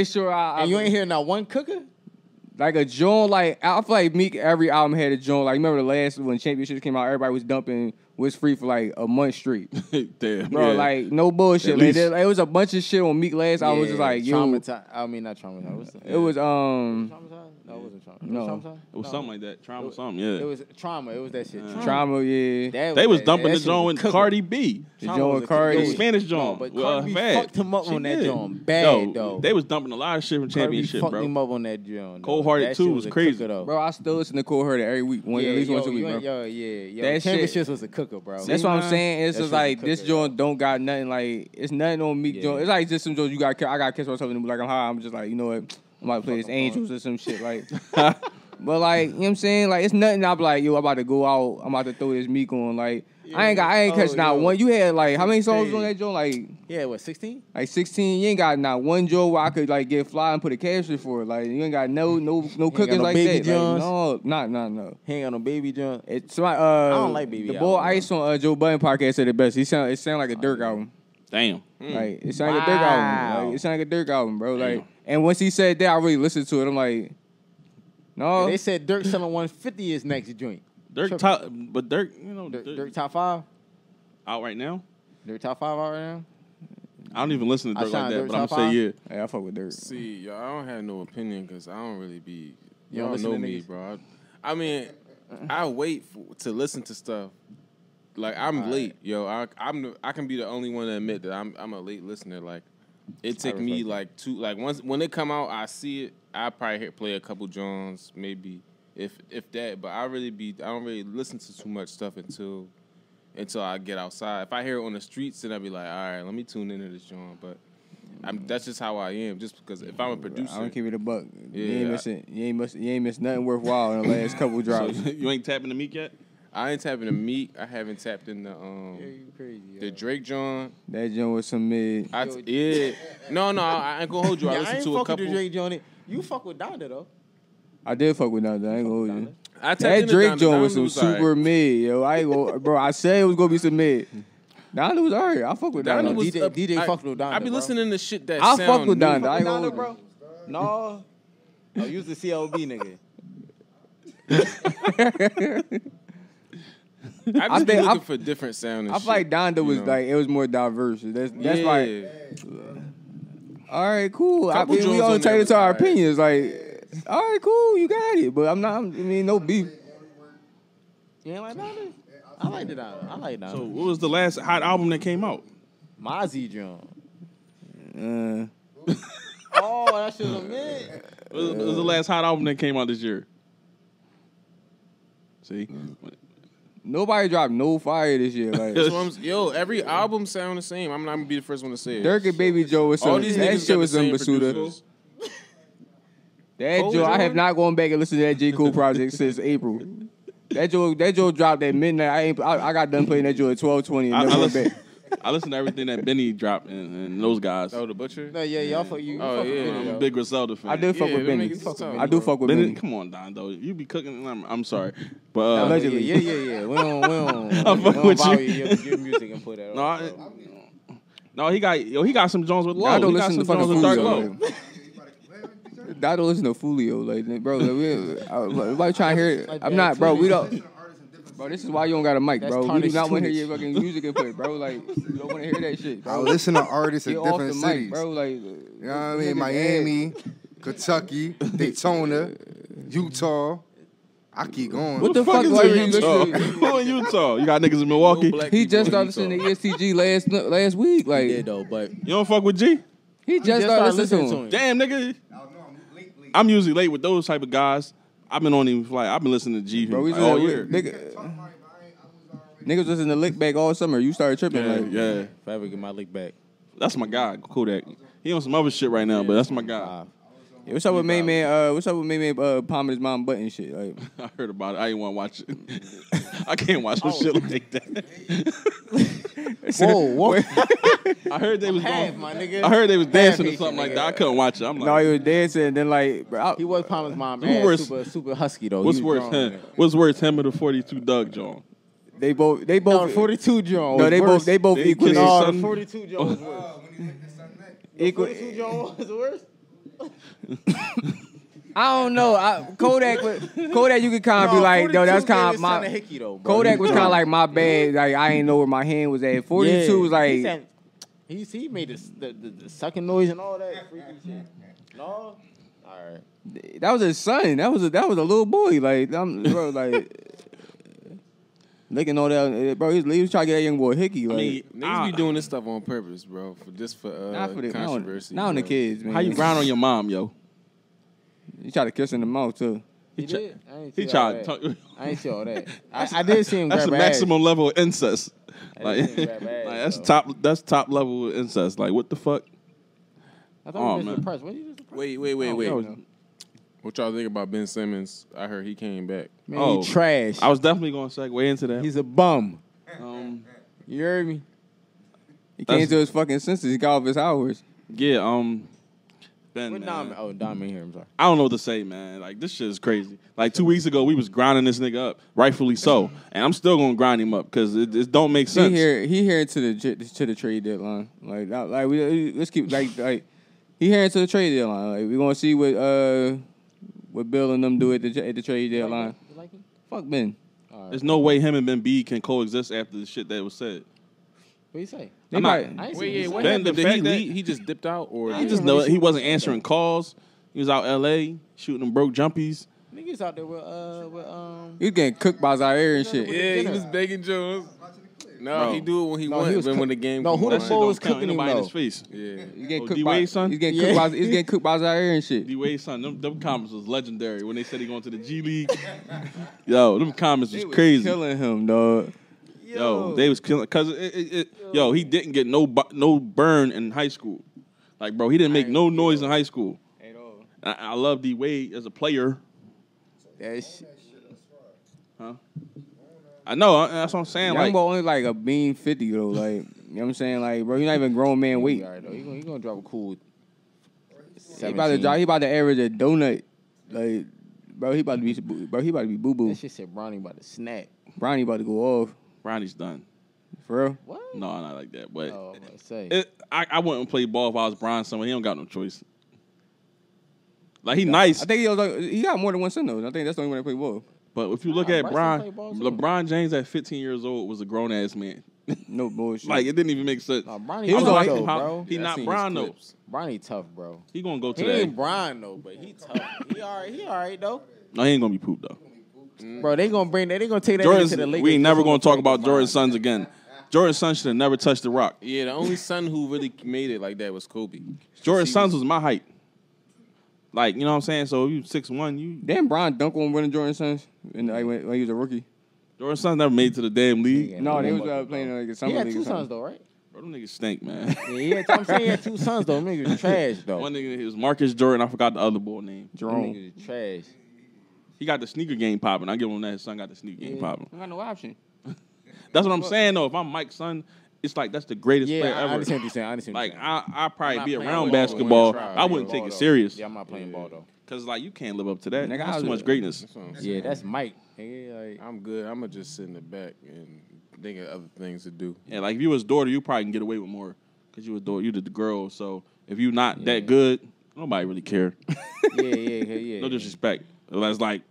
sure. And you ain't hear not one cooker? like a joint. Like, I feel like Meek every album had a joint. Like, remember the last when Championships came out, everybody was dumping was free for like a month straight. Damn, bro, yeah. like no bullshit. Like, it was a bunch of shit on Meek last. I was just like, yo, traumatized. I mean, not traumatized. It was traumatized? No, it wasn't traumatized. No. Traumatized? It was something like that. Trauma, something. Yeah. It was trauma. It was that shit. trauma. Yeah, They was dumping the joint with Cardi B. the joint with Cardi. The Spanish joint. But with, Cardi B Fad. fucked him up She on that did. joint. Bad, though. They was dumping a lot of shit from Cardi B Championship, fucked bro. him up on that joint. Cold Hearted That 2 shit was a crazy. cooker, though. Bro, I still listen to Cold Hearted every week, at least once a week, bro. That That shit- Championships was a cooker, bro. That's what I'm saying. It's That just shit was like a this cooker, joint don't got nothing. Like it's nothing on Meek joint. It's like just some joints I got to catch myself in the like I'm high. I'm just like, you know what? I'm about to play this Angels or some shit like. But like, you know what I'm saying? Like it's nothing. I'm like, yo, I'm about to go out. I'm about to throw this Meek on. Like I ain't catch not one. You had like how many songs on that joint? Like Yeah, what, 16? like 16. You ain't got not one joint where I could like get fly and put a caption for it. Like you ain't got no cookings no like Baby that. Jones? Like, no. He ain't got no Baby John. It's my I don't like Baby The boy album, Ice on Joe Budden podcast said it best. It sound like a Dirk album. Damn. Like it sound like a Dirk album. Like it sound like a Dirk album, bro. Like and once he said that, I really listened to it. I'm like, no. They said Dirk selling 150 is next joint. Dirk top, but Dirk, you know, Dirk top 5? out right now. Dirk top 5 out right now? I don't even listen to Dirk like signed that, Dirk but I'm top gonna say five? yeah. Hey, I fuck with Dirk. See, yo, I don't have no opinion because I don't really be. You don't Y'all listen know to me, niggas? bro. I mean, I wait to listen to stuff. Like I'm late, yo. I can be the only one to admit that I'm a late listener. Like it take me like once when it come out, I see it. I probably play a couple Jones, maybe if that. But I don't really listen to too much stuff until I get outside. If I hear it on the streets, then I'll be like, all right, let me tune into this John. But that's just how I am. Just because if I'm a producer, I don't keep it a buck. Yeah, You ain't missed nothing worthwhile in the last couple drops. So, you ain't tapping the Meek yet? I ain't tapping the Meek. I haven't tapped in the You crazy, the Drake John. That joint was some mid. No, I ain't gonna hold you. I listened to a couple. Drake Johnny. You fuck with Donda though. I did fuck with that. I ain't gonna hold you. I tapped That into Drake Donda. joint was Donda some alright. super mid, yo. I ain't go, bro. I said it was gonna be some mid. Donda was alright. I fuck with Donda Donda. was DJ fucked with Donda. I be bro. listening to shit that I sound fuck with new. Donda. I ain't gonna Donda, hold you. bro. No. Oh, use the CLB nigga. I just be think- looking for different sound. And I feel like Donda was you know? like it was more diverse. That's Yeah. like all right, cool. I Couple mean, we Jones all on there entitled was to our alright. opinions. Like, all right, cool, you got it. But I'm not. I mean, no beef. You ain't like Donda? I like the Donda. I like Donda. So what was the last hot album that came out? Mozzie John. Uh, Oh, that shit was a mid. What was the last hot album that came out this year? See, nobody dropped no fire this year. Like That's what yo, every album sound the same. I'm not gonna be the first one to say it. Dirk and Baby Joe was All some. these That niggas shit got was the some same Basuda. producers. That Cole Joe, I have Jordan? not gone back and listened to that J Cole project since April. That Joe dropped at midnight. I got done playing that Joe at 12:20 and never went back. I listened to everything that Benny dropped and those guys. Oh, the Butcher. No, yeah, y'all fuck you. Oh, fuck with yeah. Benny, I'm a though. big Griselda fan. I did fuck Yeah, with them Benny. niggas fuck with I do fuck with Benny, Benny. come on, Don, though. You be cooking. I'm sorry, but Allegedly. Yeah. We don't I'm fucking with value you. your music and put that no, on. no, he got some Jones with low. I don't He got listen to some fucking Jones with dark Julio. low. I don't listen to Fulio, like bro. Everybody trying to hear it. I'm not, bro. We don't. Bro, this is why you don't got a mic, That's bro. We do tarnished not want to hear tunage. your fucking music input, bro. Like, you don't want to hear that shit, I bro. listen to artists in Get off the different mic, cities. bro. Like, You know what I mean? Miami, Kentucky, Daytona, Utah. I keep going. What the fuck is like in you Utah? listen? Who in Utah? You got niggas in Milwaukee. No black He people just in started Utah. listening to ESTG last week. Like, Yeah, though, but You don't fuck with G? he just started listening to him. Damn, nigga. I'm usually late with those type of guys. I've been on him I've been listening to G Bro, we like, just all year. Niggas was in the lick back all summer. You started tripping. Yeah, like, yeah. if I ever get my lick back. That's my guy, Kodak. He on some other shit right now, but that's my guy. Yeah, what's up with Main Man? What's up with Main Man palming his mom butt and shit? Like, I heard about it. I didn't want to watch it. I can't watch no shit like that. Whoa. I heard they was Half, going. my nigga. I heard they was dancing or Half something like nigga. that. I couldn't watch it. I'm no, like, he was dancing. And then like, bro, He was Palmer's mom. Who Man, worse? super husky though. what's He was worse, grown, him? man. What's worse, him or the 42 Doug John? they both. No, the 42 John. No, was they worse. both They equally. kissed No, son. the 42 John was worse. Equal. 42 John was worse. I don't know. Kodak, you could kind of be like, yo, that's kind of my. Hickey, though, Kodak was kind of like my bad. Like I ain't know where my hand was at. 42 was like. He made the sucking noise and all that freaky shit. No, all right. That was his son. That was a little boy. Like bro, like. Licking all that, bro. He was trying to get that young boy hickey. Like, I mean, niggas be doing this stuff on purpose, bro. For controversy. Not on the kids, man. How you grind on your mom, yo? He tried to kiss in the mouth too. He did. He tried. I ain't see all that. I did see him. That's grab the her maximum ass. level of incest. Like, Ass, that's top level of incest. Like, what the fuck? I thought he was impressed. What you just impressed? Wait. What y'all think about Ben Simmons? I heard he came back. Man, he trash. I was definitely going to segue into that. He's a bum. You heard me? He came to his fucking senses. He got off his hours. Yeah, Ben, What Dom in here, I'm sorry. I don't know what to say, man. Like, this shit is crazy. Like, 2 weeks ago, we was grinding this nigga up, rightfully so. And I'm still going to grind him up because it don't make sense. He here to the trade deadline. Like let's keep, like he here to the trade deadline. Like, we going to see what Bill and them do at the trade deadline. You like him? Fuck Ben. There's no way him and Ben B can coexist after the shit that was said. What you say? I'm not. Wait, what Ben, happened? the Did he fact that- leave? He just dipped out, or I just know he wasn't answering calls. He was out L.A. shooting them broke jumpies. Niggas out there with He was getting cooked by Zaire and shit. yeah, he was begging Jones. No, Bro. he do it when he No, wants. he was When cook- the game. No, come who the on. That shit fuck don't was count cooking anybody him, in his though? face. Yeah. He's getting Oh, cooked D-Wade, son? He's getting cooked by Zaire and shit. D-Wade, son, them comments was legendary when they said he going to the G League. Yo, them comments was crazy. Killing him, dog. Yo, they was killing because he didn't get no burn in high school. Like, bro, he didn't make no noise in high school. At all. I love D-Wade as a player. That shit. Huh? I know. That's what I'm saying. Young Like, boy only like a bean 50 though. Like, you know what I'm saying? Like, bro, you're not even grown man weight. All right, though. He gonna drop a cool. He about to average a donut. Like, bro, he about to be boo boo. That shit said Bronny about to snap. Bronny about to go off. Ronnie's done. For real? What? No, not like that. But Oh, I'm about to say. I wouldn't play ball if I was Brian somewhere. He don't got no choice. Like, he nice. I think he got more than one son though. I think that's the only way to play ball. But if you look Nah, at Bryson play ball, too. LeBron James at 15 years old was a grown ass man. No bullshit. Like, it didn't even make sense. Nah, Bronny He was tough, like- though, bro. He I not seen Brian his though. clips. Bronny tough, bro. He gonna go to He that. ain't Brian though, but he tough. He all right though. No, he ain't gonna be pooped though. Bro, they gonna take that nigga to the Jordan's, Lakers. we ain't never just gonna on talk the about fake Jordan's line. sons again. Jordan's son should have never touched the rock. Yeah, the only son who really made it like that was Kobe. Jordan's sons was my height. Like, you know what I'm saying? So you 6'1", you Damn, Brian dunk on one of Jordan's sons when he was a rookie. Jordan's sons never made it to the damn league. Yeah, No, they was bro. playing like a He summer had league. two or something. sons though, right? Bro, them niggas stink, man. Yeah, I'm saying he had two sons though. Them niggas trash though. One nigga, it was Marcus Jordan. I forgot the other boy name. Them Jerome. niggas trash. He got the sneaker game popping. I give him that. His son got the sneaker game popping. I got no option. That's what I'm saying, though. If I'm Mike's son, it's like that's the greatest player Yeah, I ever. understand what you're saying. I understand. Like, what you're saying. I'll probably I'm be not playing around ball, basketball. but when I try, I wouldn't Ball, take it though. serious. Yeah, I'm not playing ball though. Because, like, you can't live up to that. Nigga, That's I too was- much greatness. That's what I'm saying. Yeah, that's Mike. Nigga, like, I'm good. I'm gonna just sit in the back and think of other things to do. Yeah, like, if you was daughter, you probably can get away with more. Because you was daughter, you the girl. So, if you not that good, nobody really care. yeah. No disrespect. That's like,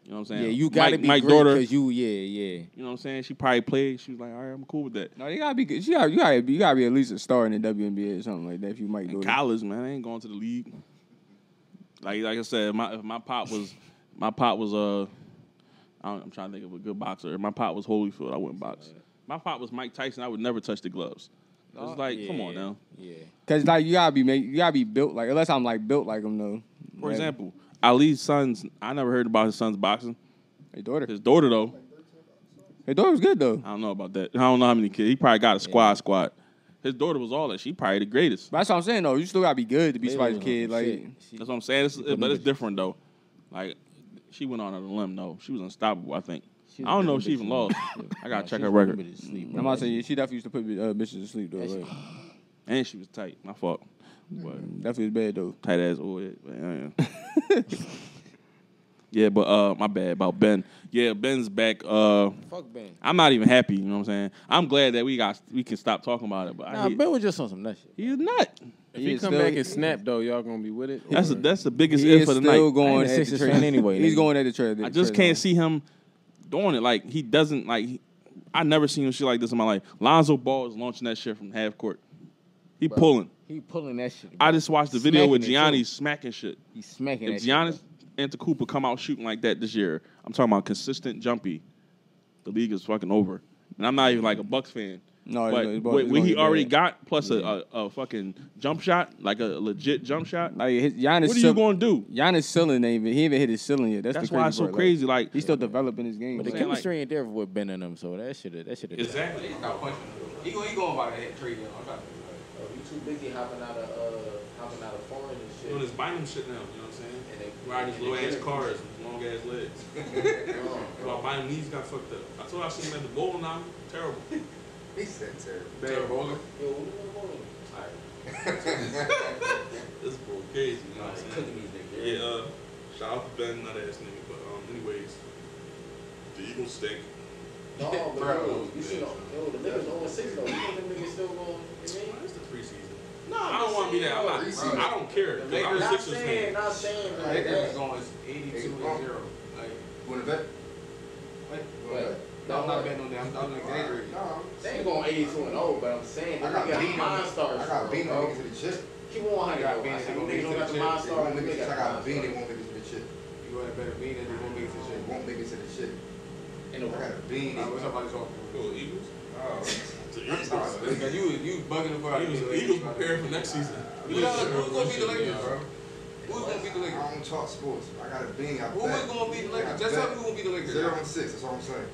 you know what I'm saying? Yeah, you gotta be Mike great daughter, because you, yeah. you know what I'm saying? She probably played. She was like, all right, I'm cool with that. No, you gotta be good. You gotta be at least a star in the WNBA or something like that. If you might do In it. college, man, I ain't going to the league. Like I said, if my pop was I'm trying to think of a good boxer. If my pop was Holyfield, I wouldn't box. My pop was Mike Tyson, I would never touch the gloves. It's like, come on now. Yeah. Cause like you gotta be built like, unless I'm like built like him though. For Like, example, Ali's sons, I never heard about his son's boxing. his daughter. His daughter, though, His daughter was good though. I don't know about that. I don't know how many kids. He probably got a squad. His daughter was all that. She probably the greatest. But that's what I'm saying though. You still gotta be good to be Baby somebody's was kid. on Like shit. That's what I'm saying. But it's different, though. Like, she went on a limb, though. She was unstoppable, I think. I don't know if she even lost. I got to check her record. I'm about to say, she definitely used to put bitches to sleep though. Like, And she was tight. My fault. But definitely was bad though. tight ass old head. But, Yeah, but my bad about Ben. Yeah, Ben's back. Fuck Ben. I'm not even happy. You know what I'm saying? I'm glad that we can stop talking about it. But Ben was just on some nut shit. He's not. If he come back and snap though, y'all gonna be with it. That's the biggest He if is of the still night. going a at Sixers the fan trade anyway. He's going at the trade. I just can't see him doing it. Like he doesn't like. I never seen shit like this in my life. Lonzo Ball is launching that shit from half court. He pulling. He pulling that shit. I just watched the video with Smacking it, Giannis too. smacking shit. He's smacking If that Giannis shit. Antetokounmpo come out shooting like that this year, I'm talking about consistent jumpy. The league is fucking over. And I'm not even like a Bucks fan. No, But what he already got, plus a fucking jump shot, like a legit jump shot. Like Giannis, What are you going to do? Giannis' ceiling ain't even. He ain't even hit his ceiling yet. That's the why crazy it's so part. crazy. Like he's still developing his game. But the saying, chemistry ain't there with Ben and them, so that shit. exactly. He going by that trade. You too busy hopping out of foreign and shit. Doing this binding shit now, you know what I'm saying? And they Riding these little ass cars with long ass legs. While buying knees got fucked up. I told you I seen him at the bowling now. Terrible. He said terrible. Bad bowler. Yo, who the bowling? This boy crazy, you know what I'm saying? Cooking these niggas. Yeah, shout out to Ben, not ass nigga. But anyways, the Eagles stink. No, but bro, you see, the niggas 0-6 though. You think them niggas still going? It's the preseason. No, I don't want to be that. I don't care. I'm a Sixers fan. Not saying I like think they're that. going 82-0. Like, Want to bet? What? no, I'm not betting on that. I'm exaggerating. No, They ain't going 82-0, but I'm saying I the got nigga beat on. Monstars. I got beat bro. on to the chip. Keep on 100 though. I said, them niggas don't got the They Monstars. won't make They it. I got got the beat. They Monstars. won't make it to the chip. You want to bet a bean and they won't make it to They shit. won't make it to the chip. In I the got a bean. What's up about this offer? Cool, Eagles. Oh, The Eagles. Because you bugging the fuck. Eagles preparing for next season. Who's gonna beat the Lakers, bro? Who's gonna beat the I Lakers? don't talk sports. I got a bean. Who is gonna beat the Lakers? Just tell me who gonna beat the Lakers. 0-6. That's all I'm saying.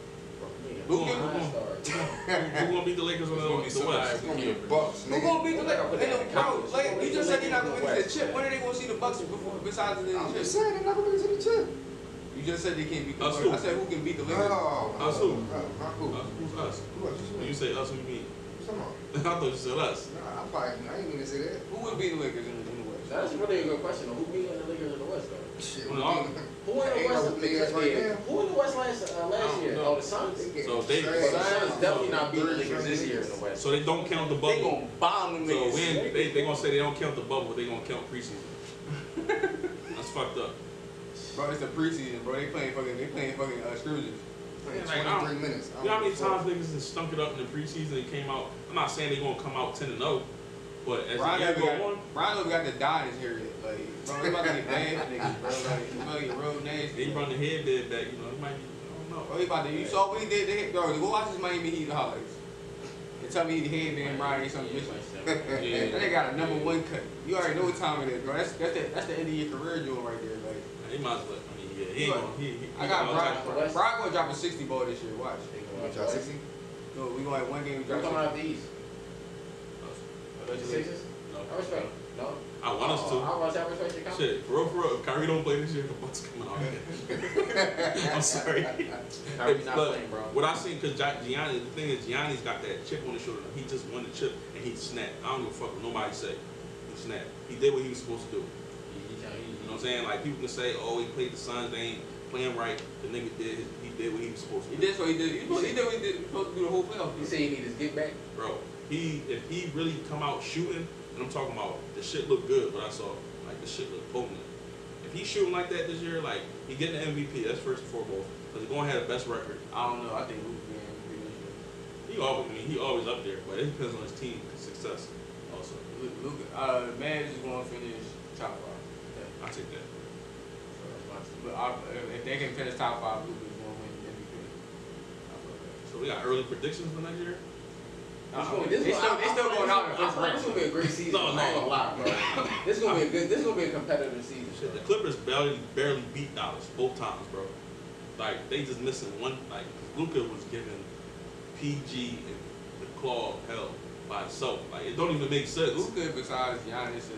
Who gonna beat the Lakers on the West? It's gonna be the Bucks. Who gonna beat the Lakers? Bro, like you just said they're not gonna make it to the chip. When are they gonna see the Bucks besides the I'm just chip? saying they're not gonna make it to the chip. You just said they can't beat the Us Lakers. who? I said who can beat the Lakers? Us who? Not who? Who's us? Who else? When you say us, what do you mean? Who's talking about? I thought you said us. Nah, I ain't gonna say that. Who would beat the Lakers in the West? That's really a good question. Who beat the Lakers in the West though? Shit. Well, Who in the West? right now. Who in the West last year? know. Oh, the Suns. So they- But the Suns definitely not beating the Lakers this year in the West. So they don't count the They bubble. gonna bomb them So niggas. they gonna say they don't count the bubble, but they gonna count preseason. That's fucked up. Bro, it's the preseason, bro. They playing fucking scrimmages. Like, 23 minutes. You know how many times niggas just stunk it up in the preseason and came out? I'm not saying they gonna come out 10-0, but as the year go on, Brian never got the dye in his hair yet. Like, bro, it's about to get bad for niggas, bro. Like, it's about to get real nasty. they run the headband back. You know, it might be. I don't know. Bro, he about to. You saw what he did to him, bro. Go watch his Miami Heat highlights. And tell me he the headband Brian ain't something different. Yeah. That nigga got a #1 cut. You already know what time it is, bro. That's the end of your career doing right there. Like, He might as well. I mean, yeah, he ain't gonna. He I got gonna- Brian gonna drop a 60 ball this year. Watch. Y'all 60? No, we gonna have one game. We Who's drop coming 60. out the East? The Sixers? No. I respect. No. I want us to. I want to respect your comment. Shit, for real, if Kyrie don't play this year, the Bucks coming out. I'm sorry. Kyrie's not But playing, bro. what I seen, because Giannis, the thing is, Giannis got that chip on his shoulder. He just won the chip and he snapped. I don't give a fuck what nobody say. He snapped. He did what he was supposed to do. You know what I'm saying? Like people can say, oh, he played the Suns, they ain't playing right. The nigga he did what he was supposed to He do. did what he did. He did what he did. He was supposed to do the whole playoff. You say he need his get back? Bro, if he really come out shooting, and I'm talking about the shit look good, what I saw, like the shit look potent. If he's shooting like that this year, like he getting the MVP, that's first and foremost, because he's gonna have the best record. I don't know. I think Luke being MVP this year. He always up there, but it depends on his team success also. Luke, Mavs is going to finish top 5. I take that. But if they can finish top 5, Luke is going to win MVP. So we got early predictions for next year. They still going out in the first round. This is gonna be a great season. No. I ain't gonna lie, bro. This is gonna be a competitive season. Shit, the Clippers barely beat Dallas both times, bro. Like they just missing one. Like Luka was giving PG and the Claw hell by himself. Like it don't even make sense. Luka, besides Giannis, is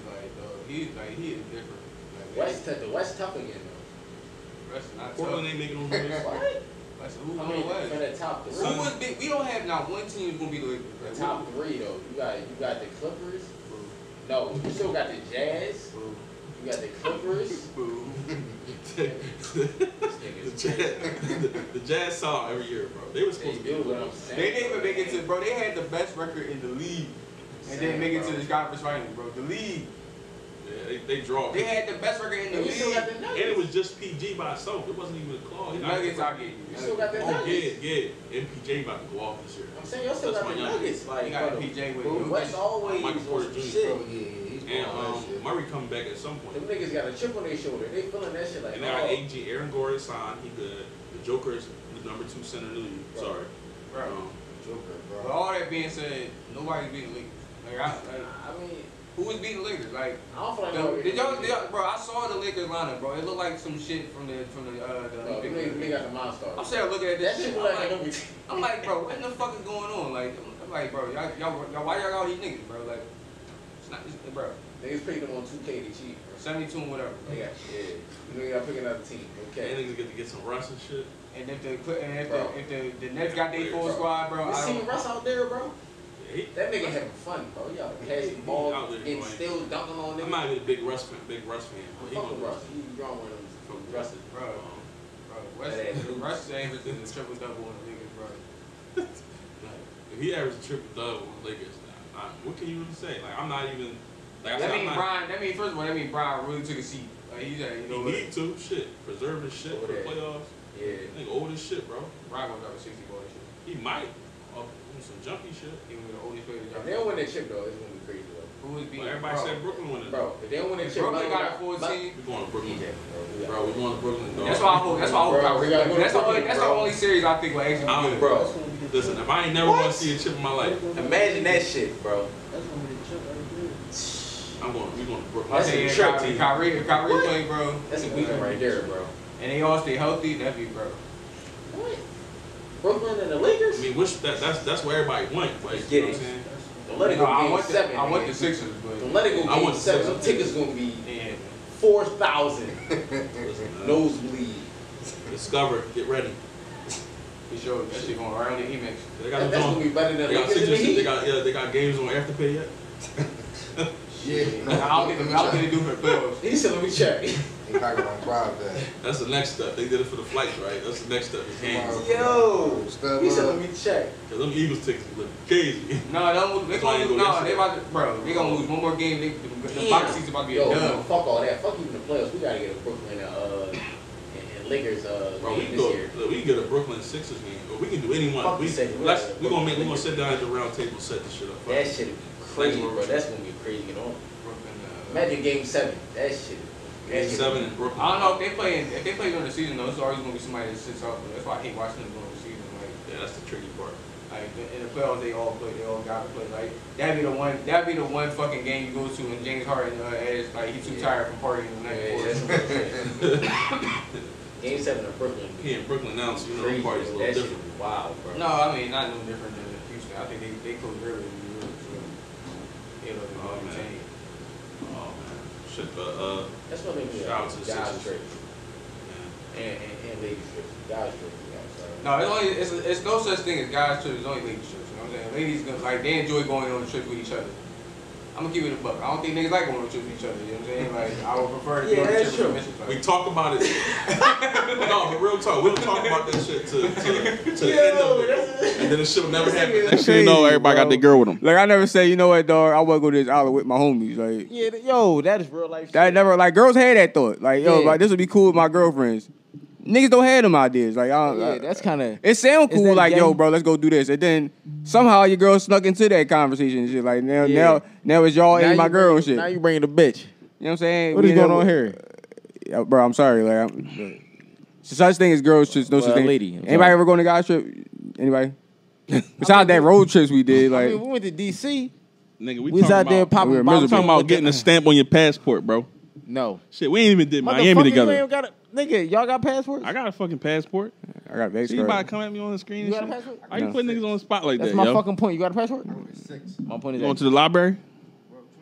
he is different. The West tough again though. West is not Portland tough. ain't making no noise. What? Who I mean, won for the top three. Who was big? We don't have not one team who's gonna be the The top three though. You got the Clippers. No, you still got the Jazz. You You got the Clippers. the Jazz saw every year, bro. They were supposed to be. They didn't even make it to, bro. They had the best record in the league, and didn't make it to the conference finals, bro. The league. Yeah, they draw. They had the best record in the league, and it was just PG by itself. It wasn't even a claw. The Nuggets, I get you. You still got the Nuggets. Yeah. MPJ about to go off this year. I'm saying y'all still got the Nuggets. Like, you got PJ with you. West always Michael Porter Jr. shit. And Murray coming back at some point. Them niggas got a chip on their shoulder. They feeling that shit like. And they got AG. Aaron Gordon signed. He good. The Joker is the number 2 center in the league. Bro. Sorry. Joker, bro. But all that being said, nobody's beating the Lakers. I mean, who was beating the Lakers? Like, I don't feel like did y'all, bro? I saw the Lakers lineup, bro. It looked like some shit from the Olympic. They got the monster. I'm saying, looking at this That shit. shit I'm like, bro, what the fuck is going on? Like, I'm like, bro, y'all why y'all got all these niggas, bro? Like, it's not, bro. Niggas picked them on 2K to cheat. 72 and whatever. They got shit. You know, you gotta pick another team. Okay. And niggas get to get some rust and shit. And if the Nets got their full squad, bro, You seen Russ out there, bro? Yeah, That nigga having fun, bro. Y'all passing ball and still dunking on niggas. I'm not even a big Russ fan. Fuck with Russ. You wrong with him. from Russ, bro. Russ averages a triple double on the Lakers, bro. If he averages a triple double on the Lakers, what can you really say? Like, I'm not even. Like I said, First of all, that means Brian really took a seat. Like, he need to preserve his shit for the playoffs. Yeah. Nigga old as shit, bro. Brian gonna drop a 60 ball and shit. He might. Some junkie shit. He was the oldest player to drop. If they don't win that chip, though, it's gonna be crazy, though. Who was beating? Everybody said Brooklyn won it. Bro, if they don't win that chip, Brooklyn got a 14. We're going to Brooklyn. Bro, We're going to Brooklyn. Dog. That's why I hope. That's the only series I think will actually be good. Bro, listen, if I ain't never want to see a chip in my life, imagine that shit, bro. we're going to Brooklyn. I say Kyrie play, bro. That's a weekend right there, bro. And they all stay healthy, that'd be, bro. What? Brooklyn and the Lakers? I mean, that's where everybody went. Like, Get you know it. what I'm saying? Don't let it go game 7. I want the Sixers, but Don't let it go game 7. Them tickets gonna be 4,000. Nosebleed. Discover, get ready. for sure that shit going right on the Amex. That's gonna be better than Lakers in the Heat. They got games on Afterpay yet? Yeah, I don't think they do for the playoffs. He said, let me check. He probably gonna bribe that. That's the next step. They did it for the flights, right? That's the next step. The games. Yo, he said, let me check. Cause them Eagles tickets look crazy. No, they gonna lose. No, they about to, bro. They gonna lose one more game. The box seat's about to be a dub. Fuck all that. Fuck even the playoffs. We gotta get a Brooklyn and Lakers bro, game this year. We can get a Brooklyn Sixers game, or we can do anyone. We're gonna sit down at the round table, set this shit up. That shit would be crazy, bro. That's gonna be crazy. Imagine game 7. That shit. Game 7 in Brooklyn. I don't know if they play during the season though. It's always gonna be somebody that sits out. That's why I hate watching them during the season. Like, yeah, that's the tricky part. Like in the playoffs, they all play. They all gotta play. Like that'd be the one fucking game you go to and James Harden is like he's too tired from partying the night before. Game 7 in Brooklyn. He in Brooklyn now, so you know the party's a little different. Wow, bro. No, I mean not no different than Houston. I think they closed early in New York, so they look entertaining. Oh man, shit. That's what makes me shout out to the guys Sixers. trip and ladies trips. Guys trips. No, it's no such thing as guys trips. It's only ladies trips. You know what I'm saying? Ladies like they enjoy going on trips with each other. I'm gonna keep it a buck. I don't think niggas like going on trips with each other. You know what I'm saying? Like I would prefer to go on trips with missions. Like, we talk about it. No, but real talk. We'll talk about that shit to the end of it, and then the shit will never happen. Next thing you know, everybody got their girl with them. Like I never say, you know what, dog? I want to go to this outlet with my homies. Like yeah, yo, that is real life. That never like girls had that thought. Like yo, like this would be cool with my girlfriends. Niggas don't have them ideas. Like that's kind of. It sound cool. Like yo, bro, let's go do this. And then somehow your girl snuck into that conversation and shit. Like now it's y'all and my girl and shit. Now you bringing the bitch. You know what I'm saying? What is going on here? Yeah, bro, I'm sorry. Like, such thing as girls trips, no such thing. Lady. Anybody ever going to guys trip? Anybody? Besides that road trips we did, like we went to DC. Nigga, we was out there popping. We talking about getting a stamp on your passport, bro. No. Shit, we ain't even did Miami together. Nigga, y'all got passports? I got a fucking passport. I got a so you about to come at me on the screen? You got a passport? Why you putting niggas on the spot like That's that? That's my fucking point. You got a passport? My point is going to the library?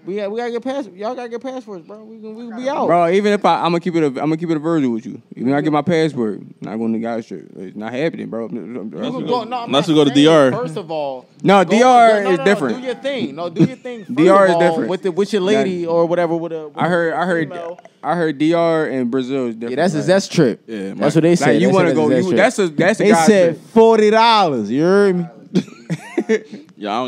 We gotta get y'all gotta get passports, bro. We can be out, bro. Even if I'm gonna keep it a virgin with you. Even if I get my passport, not going to guys trip. It's not happening, bro. Unless we go to DR. First of all, no, DR is different. Do your thing. No, do your thing. First DR of is all, different with your lady or whatever. I heard DR and Brazil is different. Yeah, that's a zest trip. Yeah, that's what they said. Like you want to go? That's a they guy said $40. You heard me? Yeah,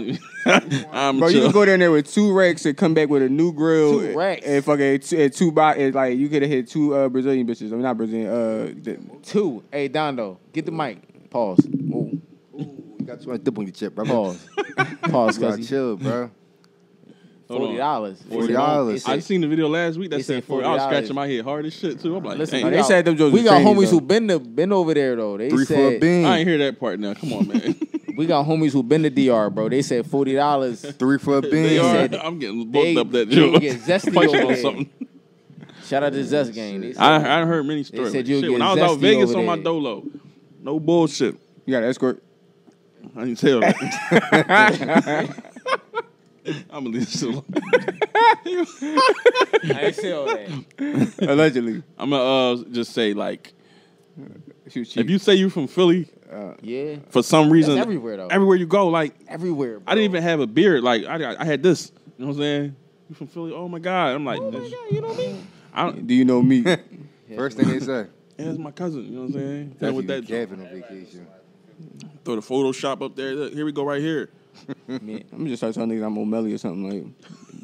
I'm bro, chill. you can go down there with 2 racks and come back with a new grill. 2 racks. And fucking like you could have hit 2 Brazilian bitches. I mean, not Brazilian. 2. Hey, Dondo, get the mic. Pause. Ooh, you got too much dip on your chip, bro. Pause. Pause, You gotta cuz. chill, bro. $40. $40. I seen the video last week that said $40. I was $40. scratching my head hard as shit too. I'm like, Listen, dang. They said them jokes we got was homies trainees, who been over there though. They 3 said for a bean. I ain't hear that part now. Come on, man. we got homies who been to DR, bro. They said $40. 3 for a bean. They are. said I'm getting booked up that they joke. get zesty Punching over on there. something. Shout out to Zest Gang. They said, I heard many stories. said you'll Shit, get when I was out zesty Vegas over on my there. dolo, no bullshit. You got an escort? I didn't tell that. I'm gonna leave this alone. I ain't say all that. Allegedly. I'm gonna just say like, She was cheap. if you say you from Philly, Yeah. for some reason, That's everywhere though. everywhere you go, like Everywhere. Bro. I didn't even have a beard. Like I had this. You know what I'm saying? You from Philly? Oh my god! I'm like, Oh my God, you know me? I don't. Do you know me? First thing they say. Yeah, that's my cousin. You know what I'm saying? Then with that, Gavin on vacation. throw the Photoshop up there. Look, here we go, right here. Man, I'm just start telling niggas I'm O'Malley or something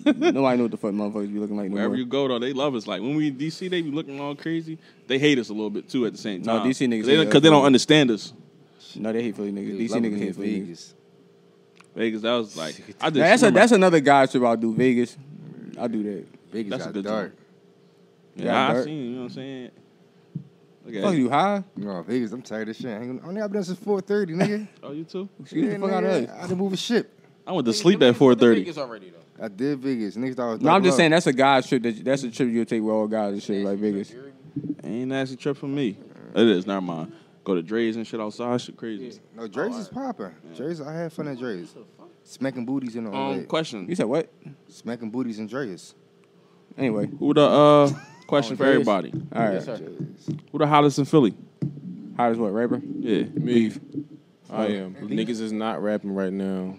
like. Nobody know what the fuck motherfuckers be looking like no Wherever more. you go, though, they love us. Like when we in DC, they be looking all crazy. They hate us a little bit too at the same No, time. DC niggas because hate they us, don't bro. understand us. No, they hate Philly niggas. DC Love niggas it hate in Philly niggas. Vegas. Vegas, that was like I just Now, remember- that's another guy trip I'll do. Vegas. I'll do that. Vegas That's a got good dark. Yeah, I dark. seen. You know what I'm saying? Look at Fuck it. you high? No, Vegas, I'm tired of shit. I only got been since 4:30, nigga. Oh, you too? Excuse the fuck out of nigga, us. I didn't move a ship. I went to sleep at 4:30. Vegas already though. I did Vegas. Niggas thought I was No, I'm just double saying up. that's a guy's trip. That's a trip you'll take with all guys and shit like Vegas. Ain't nasty trip for me. It is. Never mind. Go to Dre's and shit outside. Shit crazy. No, Dre's is popping. Dre's, I had fun at Dre's. Smacking booties in all day. Question. You said what? Smacking booties in Dre's. Anyway, Who the question for Dre's? everybody? all right. Yes, sir. Who the hottest in Philly? How does what rapper? Yeah. Me. I am. Niggas is not rapping right now.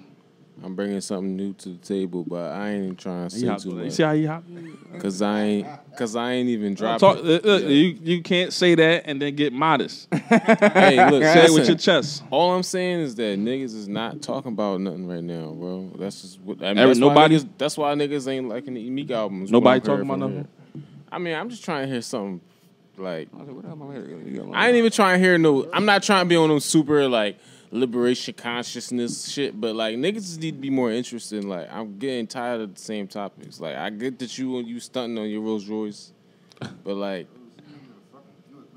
I'm bringing something new to the table, but I ain't even trying to He say hot, too you much. see how he hot? Cause I ain't even dropping. Talk, you can't say that and then get modest. Hey, look, Say it with listen. your chest. All I'm saying is that niggas is not talking about nothing right now, bro. That's just what. I mean, Every- that's nobody- Why niggas, that's why niggas ain't liking the Meek albums. Nobody what I'm talking hearing about from nothing? here. I mean, I'm just trying to hear something like. I was like, what the hell am I here? You got my- I ain't even trying to hear no. I'm not trying to be on them super like liberation consciousness shit, but like niggas just need to be more interested. In, like I'm getting tired of the same topics. Like I get that you stunting on your Rolls Royce, but like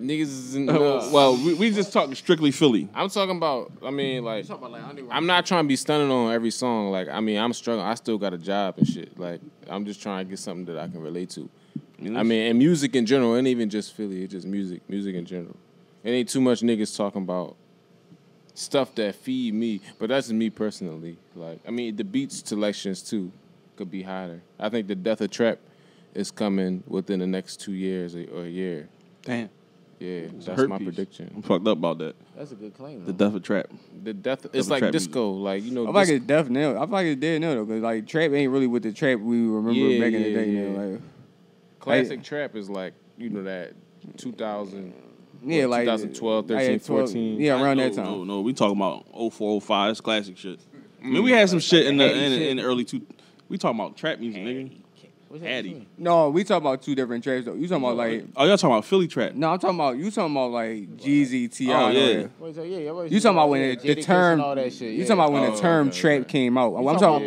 niggas is in. Well, we just talking strictly Philly. I'm talking about. I mean, like Talking about like underground. I'm not trying to be stunning on every song. Like I mean, I'm struggling. I still got a job and shit. Like I'm just trying to get something that I can relate to. I mean, and music in general, it ain't even just Philly. It's just music in general. It ain't too much niggas talking about stuff that feed me, but that's just me personally. Like, I mean, the beats selections too could be higher. I think the death of trap is coming within the next 2 years or a year. Damn. Yeah, a that's hurt my piece. prediction. I'm fucked up about that. That's a good claim. The Though. death of trap. The death, of it's like trap disco, like you know. I feel like it's deaf now. I feel like it's dead now though, because like trap ain't really with the trap we remember Yeah, back in the yeah, day. yeah. Now. Like, classic trap is like that 2000. yeah, like 2012, like, 13, 12 14. Yeah, around that No, time. no, we talking about 04, 05. That's classic shit. I mean, we had some shit in the early two. We talking about trap music, nigga. What's that Addy. mean? No, we talking about two different traps though. You talking about like Oh, y'all talking about Philly trap? no, I'm talking about you talking about like Jeezy, T.I. Oh, and all yeah. that. What is that? Yeah, what is You talking about when yeah, the Jadakiss term and all that shit. You yeah. talking about when the Oh, term okay, trap okay. came out. You I'm talking talking about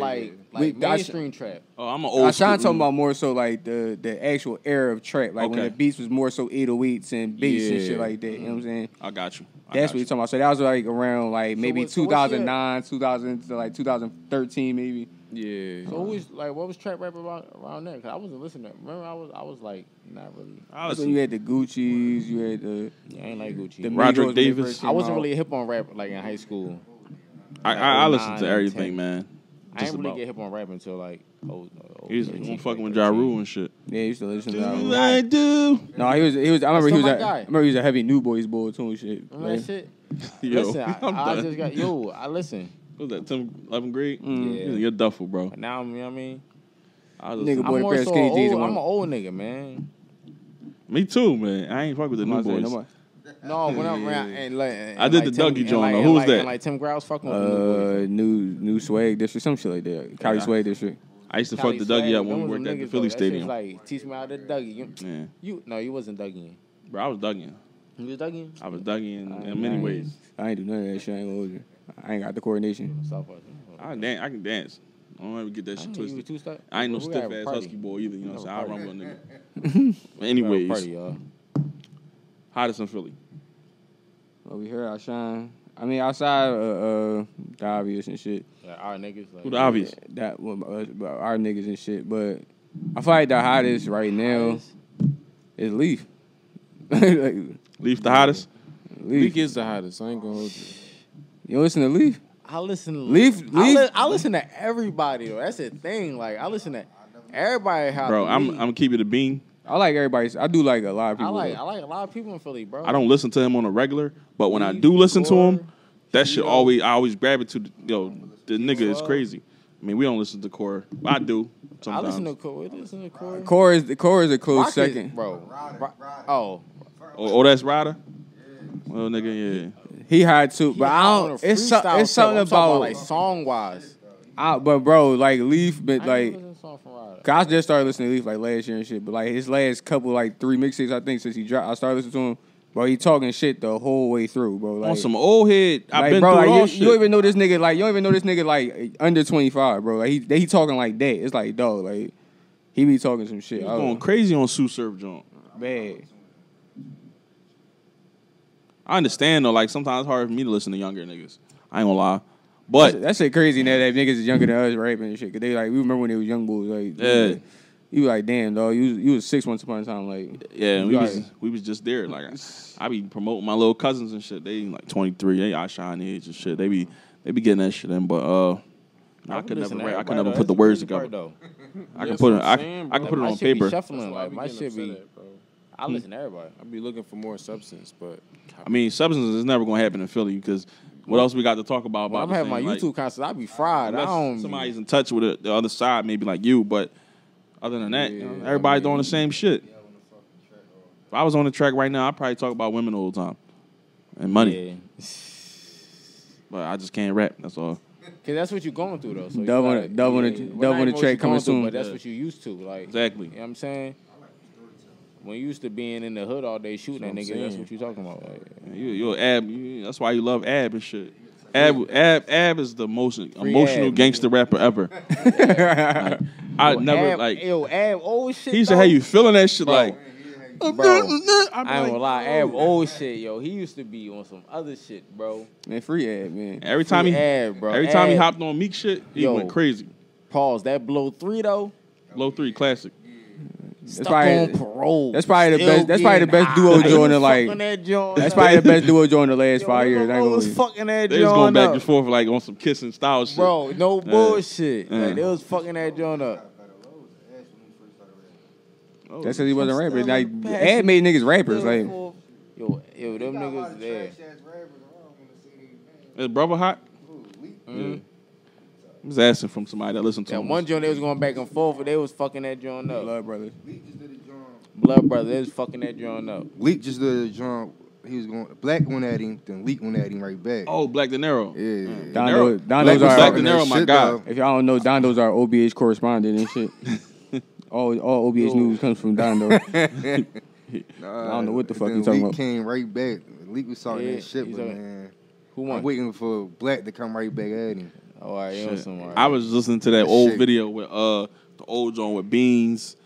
like we- I- mainstream trap. Oh, I'm an old I'm school. talking about more so like the actual era of trap, like when Okay. the beats was more so 808s and bass and shit Yeah. like that. You know what I'm saying? I got you. That's what you're talking about. So that was like around like maybe so what's your- 2009, 2000 to like 2013 maybe. Yeah. So who was like what was trap rap around there? Cause I wasn't listening. Remember, I was like not really. That's when you had the Gucci's, you had the I ain't like Gucci. the Roderick Migos when they Davis. first I came wasn't out. really hip on rap like in high school. I listen 09 to and everything, 10. man. I ain't really get hip on rap until like He's fucking with Ja Rule and shit. Yeah, he used to listen to Ja Rule. I do. No, he was. I remember he was a heavy New Boys boy too and shit. Remember that shit? Yo, Listen, I just got I listen. What was that, 11th grade? Yeah. You're duffel, bro. But now, you know what I mean? Nigga boy, I'm the more pair of so skinny jeans. I'm an old nigga, man. Me too, man. I ain't fuck with the new boys. No, when I'm around and like I did the Dougie joint though. Who was that? And like Tim Grouse fucking with the new Swag District, some shit like that. Cali Swag District. I used to fuck the Dougie up when we worked at the Philly Stadium. Like, teach me how to Dougie. You wasn't Dougie. Bro, I was Dougie. You was Dougie? I was Dougie in many ways. I ain't do none of that shit. I ain't gonna hold you. I ain't got the coordination. I can dance. I don't ever get that shit twisted. I ain't no stiff ass husky boy either. You know what I'm saying? I run with a nigga. Anyways, party, y'all. Hottest in Philly. Over here, I shine. I mean, outside the obvious and shit. Yeah, our niggas. Like, who the obvious? Our niggas and shit. But I feel like the hottest right now is Leaf. Like, Leaf the hottest? Leaf is the hottest. I ain't gonna hold you. You listen to Leaf? I listen to Leaf. I listen to everybody though. That's the thing. Like I listen to everybody. Bro, I'm gonna keep it a bean. I like everybody. I do like a lot of people. I like a lot of people in Philly, bro. I don't listen to him on a regular, but when I do listen to him, that shit I always grab it to. The nigga is crazy. I mean, we don't listen to Core. I do sometimes. I listen to Core. Listen to Core. Core is a close Rock second, bro. Oh, that's Ryder. Well, nigga, yeah. He hot too, but I don't. It's something about like song wise. But bro, like Leaf, but like. I just started listening to Leaf like last year and shit, but like his last couple, like 3 mixtapes, I think, since he dropped, I started listening to him. Bro, he talking shit the whole way through, bro. Like, on some old head, I've been bro, through like, all shit. You don't even know this nigga like under 25, bro. Like he talking like that. It's like, dog, like he be talking some shit. He's going crazy on Sue Surf Joint. Bad. I understand though, like sometimes it's hard for me to listen to younger niggas. I ain't gonna lie. But that shit crazy now that niggas is younger than us rapping and shit. Cause they like, we remember when they was young boys. Like, yeah. You like, damn, dog. You was 6 once upon a time. Like, yeah, we was just there. Like, I be promoting my little cousins and shit. They like 23. They outshine age and shit. They be getting that shit in. But I could never put the words together. I can put it on paper. Shuffling, like my shit be. I listen to everybody. I be looking for more substance, but I mean, substance is never gonna happen in Philly because. What else we got to talk about? I'm having my YouTube concert. I be fried. Somebody's in touch with the other side, maybe like you, but other than that, everybody's doing the same shit. If I was on the track right now, I'd probably talk about women all the time and money. Yeah. But I just can't rap. That's all. Cause that's what you're going through though. So double the track coming soon. But that's what you used to. Like exactly. You know what I'm saying? When you used to being in the hood all day shooting that nigga, that's what you talking about. Like, you're Ab. That's why you love Ab and shit. Ab is the most emotional gangster rapper ever. Like, I never like. Ab old shit. He said, "Hey, you feeling that shit?" Like, bro, I ain't gonna lie. Ab old shit, yo. He used to be on some other shit, bro. Man, free Ab, man. Every time he hopped on Meek shit, he went crazy. Pause. That Blow 3 though. Blow 3 classic. That's on parole. That's probably the best. That's probably the best duo joint in like. That's probably the best duo joint in the last 5 years. They was fucking that joint. They was going back and forth like on some kissing style shit. Bro, no bullshit. Like they was fucking that joint up. That's because he wasn't rapping. Like Ad made niggas rappers. Like yo, them niggas there. Is brother hot? Yeah. I was asking from somebody that listened to him. One joint they was going back and forth, but they was fucking that joint up. Blood Brothers. Blood Brothers, they was fucking that joint up. Leak just did a joint. He was going. Black went at him, then Leak went at him right back. Oh, Black De Niro. Yeah. Dondo's Black De Niro, my guy. If y'all don't know, Dondo's our OBH correspondent and shit. all OBH news comes from Dondo. I don't know what the fuck you talking about. Leak came right back. Leak was talking that shit, but man, who won? I'm waiting for Black to come right back at him. Oh, all right, I was listening to that old video with the old joint with Beans,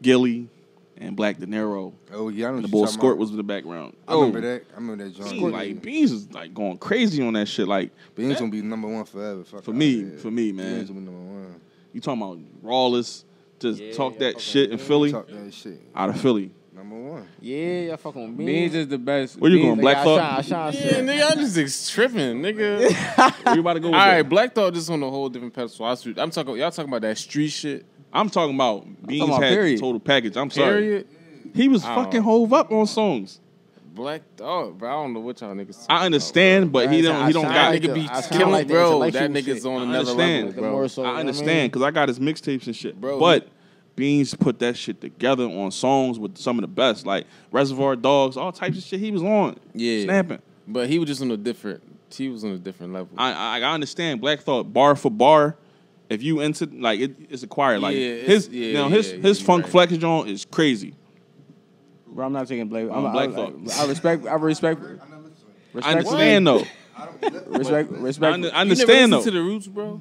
Gilly, and Black De Niro. Oh yeah, I know. And the boy Squirt was in the background. I remember that. I remember that joint. Beans is like going crazy on that shit. Like Beans gonna be number one forever. For me, man. Beans gonna be number one. You talking about Rawless? Just talk that shit in Philly. Talk that shit out of Philly. Number one. Yeah, y'all fucking with Beans. Beans is the best. Where you Beans, going, Black Thought? I shine Yeah, shit. nigga, I just tripping, nigga. Where you about to go with All that? right, Black Thought just on a whole different pedestal. I'm talking. Y'all talking about that street shit. I'm talking about Beans about had the period. total package. I'm sorry. Period. He was Oh. fucking hove up on songs. Black Thought, bro. I don't know what y'all niggas. I understand, but he don't I got sound it. Nigga be I sound killing, like the bro. That intellectual nigga's shit. on I another understand. level, The bro. more so, I understand because I got his mixtapes and shit. Bro, But Beans put that shit together on songs with some of the best, like Reservoir Dogs, all types of shit he was on. Yeah. Snapping. But he was just on a different. He was on a different level. I understand Black Thought bar for bar. If you into like it's acquired. Like Yeah, his it's- his you're Funk right. Flex joint is crazy. Bro, I'm not taking Black. Black Thought. I respect. I understand though. Respect. I understand you never though. listen to the Roots, bro.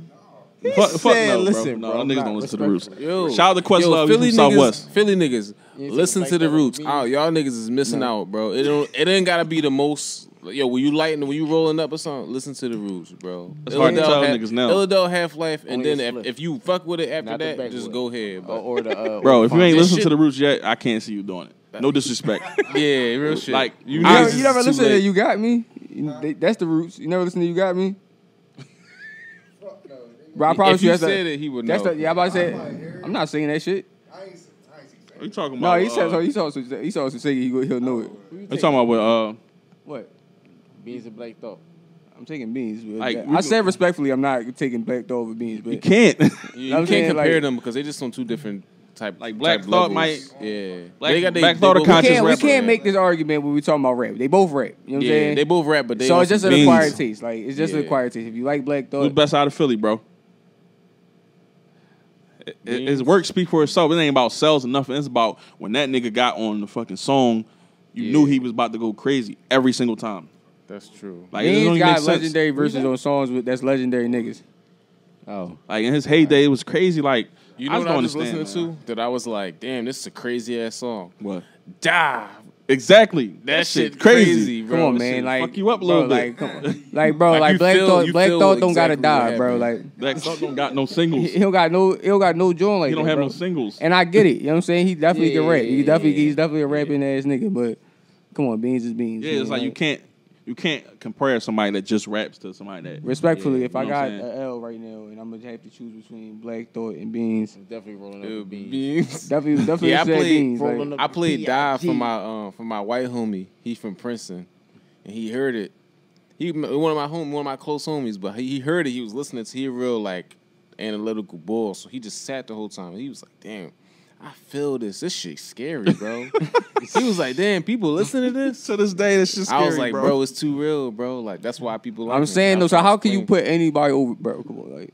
Fuck said, no, listen, bro. bro, No, niggas not don't listen to the Roots. Yo, Shout out to Questlove, Philly from niggas, Southwest. Philly niggas, You listen like to the that Roots. beat? Oh, y'all niggas is missing out, bro. It ain't gotta be the most. Yo, when you lighting, when you rolling up or something, listen to the Roots, bro. It's hard to tell niggas now. Illidale Half-Life, and Only then a split. if you fuck with it after Not the that, backwood. just go ahead. But Or the Bro, if you ain't This listened to shit- the Roots yet, I can't see you doing it. No disrespect. yeah, real shit. Like, You I- never, you never It's too listen to late. You Got Me? That's the Roots. You never listen to You Got Me? Bro, I promise if you that's said the, it, he would that's know. the, yeah, I'm about to say, I'm not singing that shit. What you talking No, about? he said so. He saw some singing. He'll know it. You talking about what? What? Beans and Black Thought. I'm taking Beans. But Like, I said respectfully, I'm not taking Black Thought over Beans. You But can't. You I'm can't saying, compare like- them because they just on two different type. Like, Black type Thought levels. might- Yeah. Black they Thought a both- conscious we rapper. can't make this argument when we talking about rap. They both rap. You know what I'm Yeah, saying? they both rap, but they so on it's just some an Beans. acquired taste. Like it's just an Yeah. acquired taste. If you like Black Who's Thought, best out of Philly, bro? His work speak for itself. It ain't about sales or nothing. It's about when that nigga got on the fucking song, you knew he was about to go crazy every single time. That's true. Like, it Beans don't even got make sense. legendary verses on songs with that's legendary niggas. Oh. Like, in his heyday, it was crazy. Like, You know what I was gonna listening understand, to? That I was like, damn, this is a crazy ass song. What? Dive. Exactly. That shit shit crazy, Come bro. on, That man. shit Like fuck you up a bro, little bit. Like, come on. Like, bro, Like, like you Black feel- Thought. you Black feel Thought don't gotta exactly what die, bro. happened. Like Black Thought don't got no singles. he don't got no joint like He don't that, have bro. no singles. And I get it. You know what I'm saying? He definitely can rap. He's Yeah. definitely a rapping ass nigga. But come on, Beans is Beans. Yeah, man. it's like you can't compare somebody that just raps to somebody that. Respectfully, Yeah, if you I know got what I'm saying? an L right now and I'm gonna have to choose between Black Thought and Beans, I'm definitely rolling up It with would be Beans. Beans. definitely Yeah, I say played- Beans. rolling Like, up- I played Dive B.I.G. for my white homie. He from Princeton, and he heard it. He one of my close homies, but he heard it. He was listening to. He a real like analytical bull, so he just sat the whole time. He was like, "Damn, I feel this. This shit's scary, bro." He was like, "Damn, people listen to this." To this day, it's just scary, I was like, bro, it's too real, bro. Like that's why people. Like I'm him. saying though, That's so why how it's can you clean. put anybody over, bro? Come on, like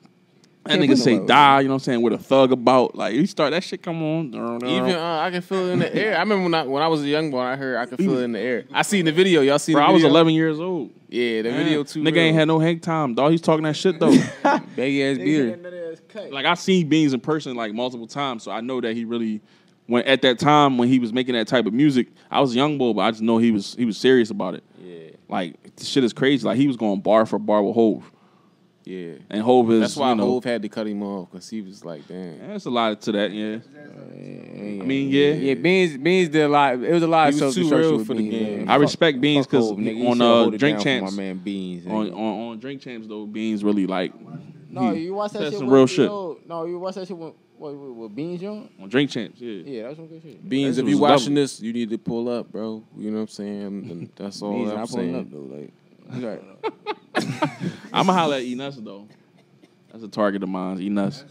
That can't nigga put say nobody over. die, you know what I'm saying, with a thug about. Like, you start that shit come on. Even I can feel it in the air. I remember when I was a young boy, I could feel it in the air. I seen the video. Y'all seen Bro, the I was video? 11 years old. Yeah, the video too. Nigga real. ain't had no hang time, dog. He's talking that shit, though. baggy ass beard. Like, I seen Beans in person, like, multiple times, so I know that he really, when at that time when he was making that type of music, I was a young boy, but I just know he was serious about it. Yeah, Like, this shit is crazy. Like, he was going bar for bar with Hove. yeah. And Hove is, That's why you know, Hove had to cut him off because he was like, damn. there's a lot to that, yeah. I mean, yeah. Yeah, Beans did a lot. It was a lot of He was too self-destruction real with for the Beans, game. man. I respect Beans Fuck because Hov, nigga. You on shoulda hold it Drink down for Champs, my man Beans. on nigga. on Drink Champs though, Beans really like No, he you watch that said shit. some with, real you shit know- no, you watch that shit with Beans, John. on Drink Champs, yeah. Yeah, that's some good shit. Beans, That if shit you was watching double. this, you need to pull up, bro. You know what I'm saying? And that's all Beans I'm not pulling saying. up though. Like, he's right. I'ma holler at Enos though. That's a target of mine, Enos.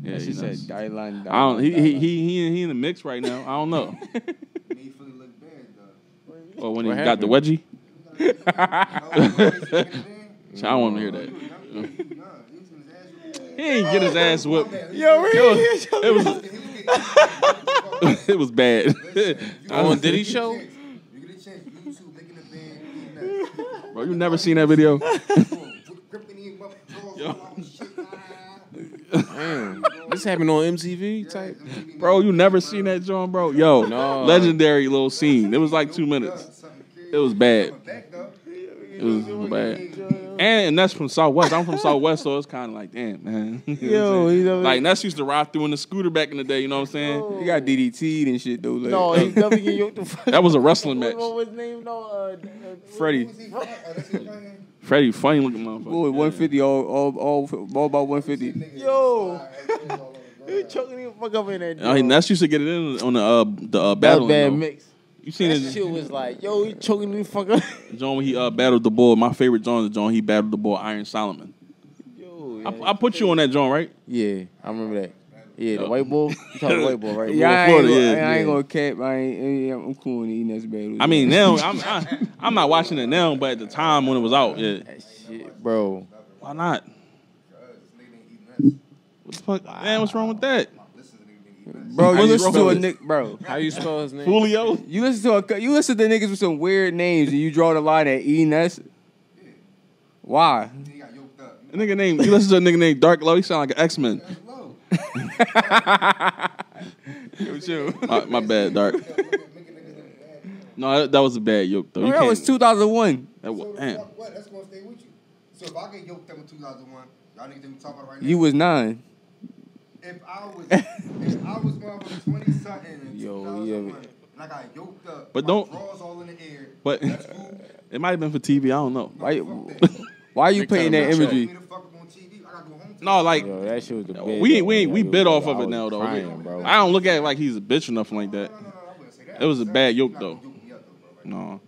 Yeah, She said, Enos. "Dylan." I don't. He in the mix right now. I don't know. Or when he What got the happened? wedgie. I don't want to hear that. He ain't get his ass whooped. It was it was bad. On Diddy show? Bro, you never seen that video? Damn. This happened on MTV type? Bro, you never seen that joint, bro? Yo, No. legendary little scene. It was like 2 minutes. It was bad. It was bad. And that's from Southwest. I'm from Southwest, so it's kind of like, damn, man. Yo, he's like Ness used to ride through in the scooter back in the day. You know what I'm saying? He got DDT'd and shit though. Like, No, he definitely get yoked the fuck. That was a wrestling match. What was his name? No, Freddie. Freddie, funny looking motherfucker. Boy, 150, all about 150. Yo, he choking him fuck up in that. Ness used to get it in on the battle. Bad mix. You seen That it? shit was like, yo, he choking me fuck up. John when he battled the bull. My favorite John is John. He battled the bull Iron Solomon. Yo, I put you on that John, right? Yeah, I remember that. Yeah, the white bull. You talking the white bull, right? Yeah, I Florida, ain't gonna cap. I'm cool in eating this battle. I mean now I'm not watching it now, but at the time when it was out, yeah. That shit, bro. Why not? What the fuck? Man, what's wrong with that? Bro, you listen to a nigga, bro. How you spell his name? Julio? You listen to niggas with some weird names, and you draw the line at eating us. Why? A nigga named you listen to a nigga named Dark Low. He sound like an X-Men. Yo, chill. My bad, Dark. No, that was a bad yoke though. That was 2001. Damn. What? That's gonna stay with you. So if I get yoked up in 2001, y'all niggas think we talking about right now? You was 9. If I was motherfucking 20 something in 2001, and I got yoked up, but my don't. drawers all in the air. But That's cool. it might have been for TV. I don't know. Why are you painting that imagery? No, like Yo, that shit was the best. we bit off of I it now was though. crying, bro. I don't look at it like he's a bitch or nothing like that. It was a bad yoke though. No.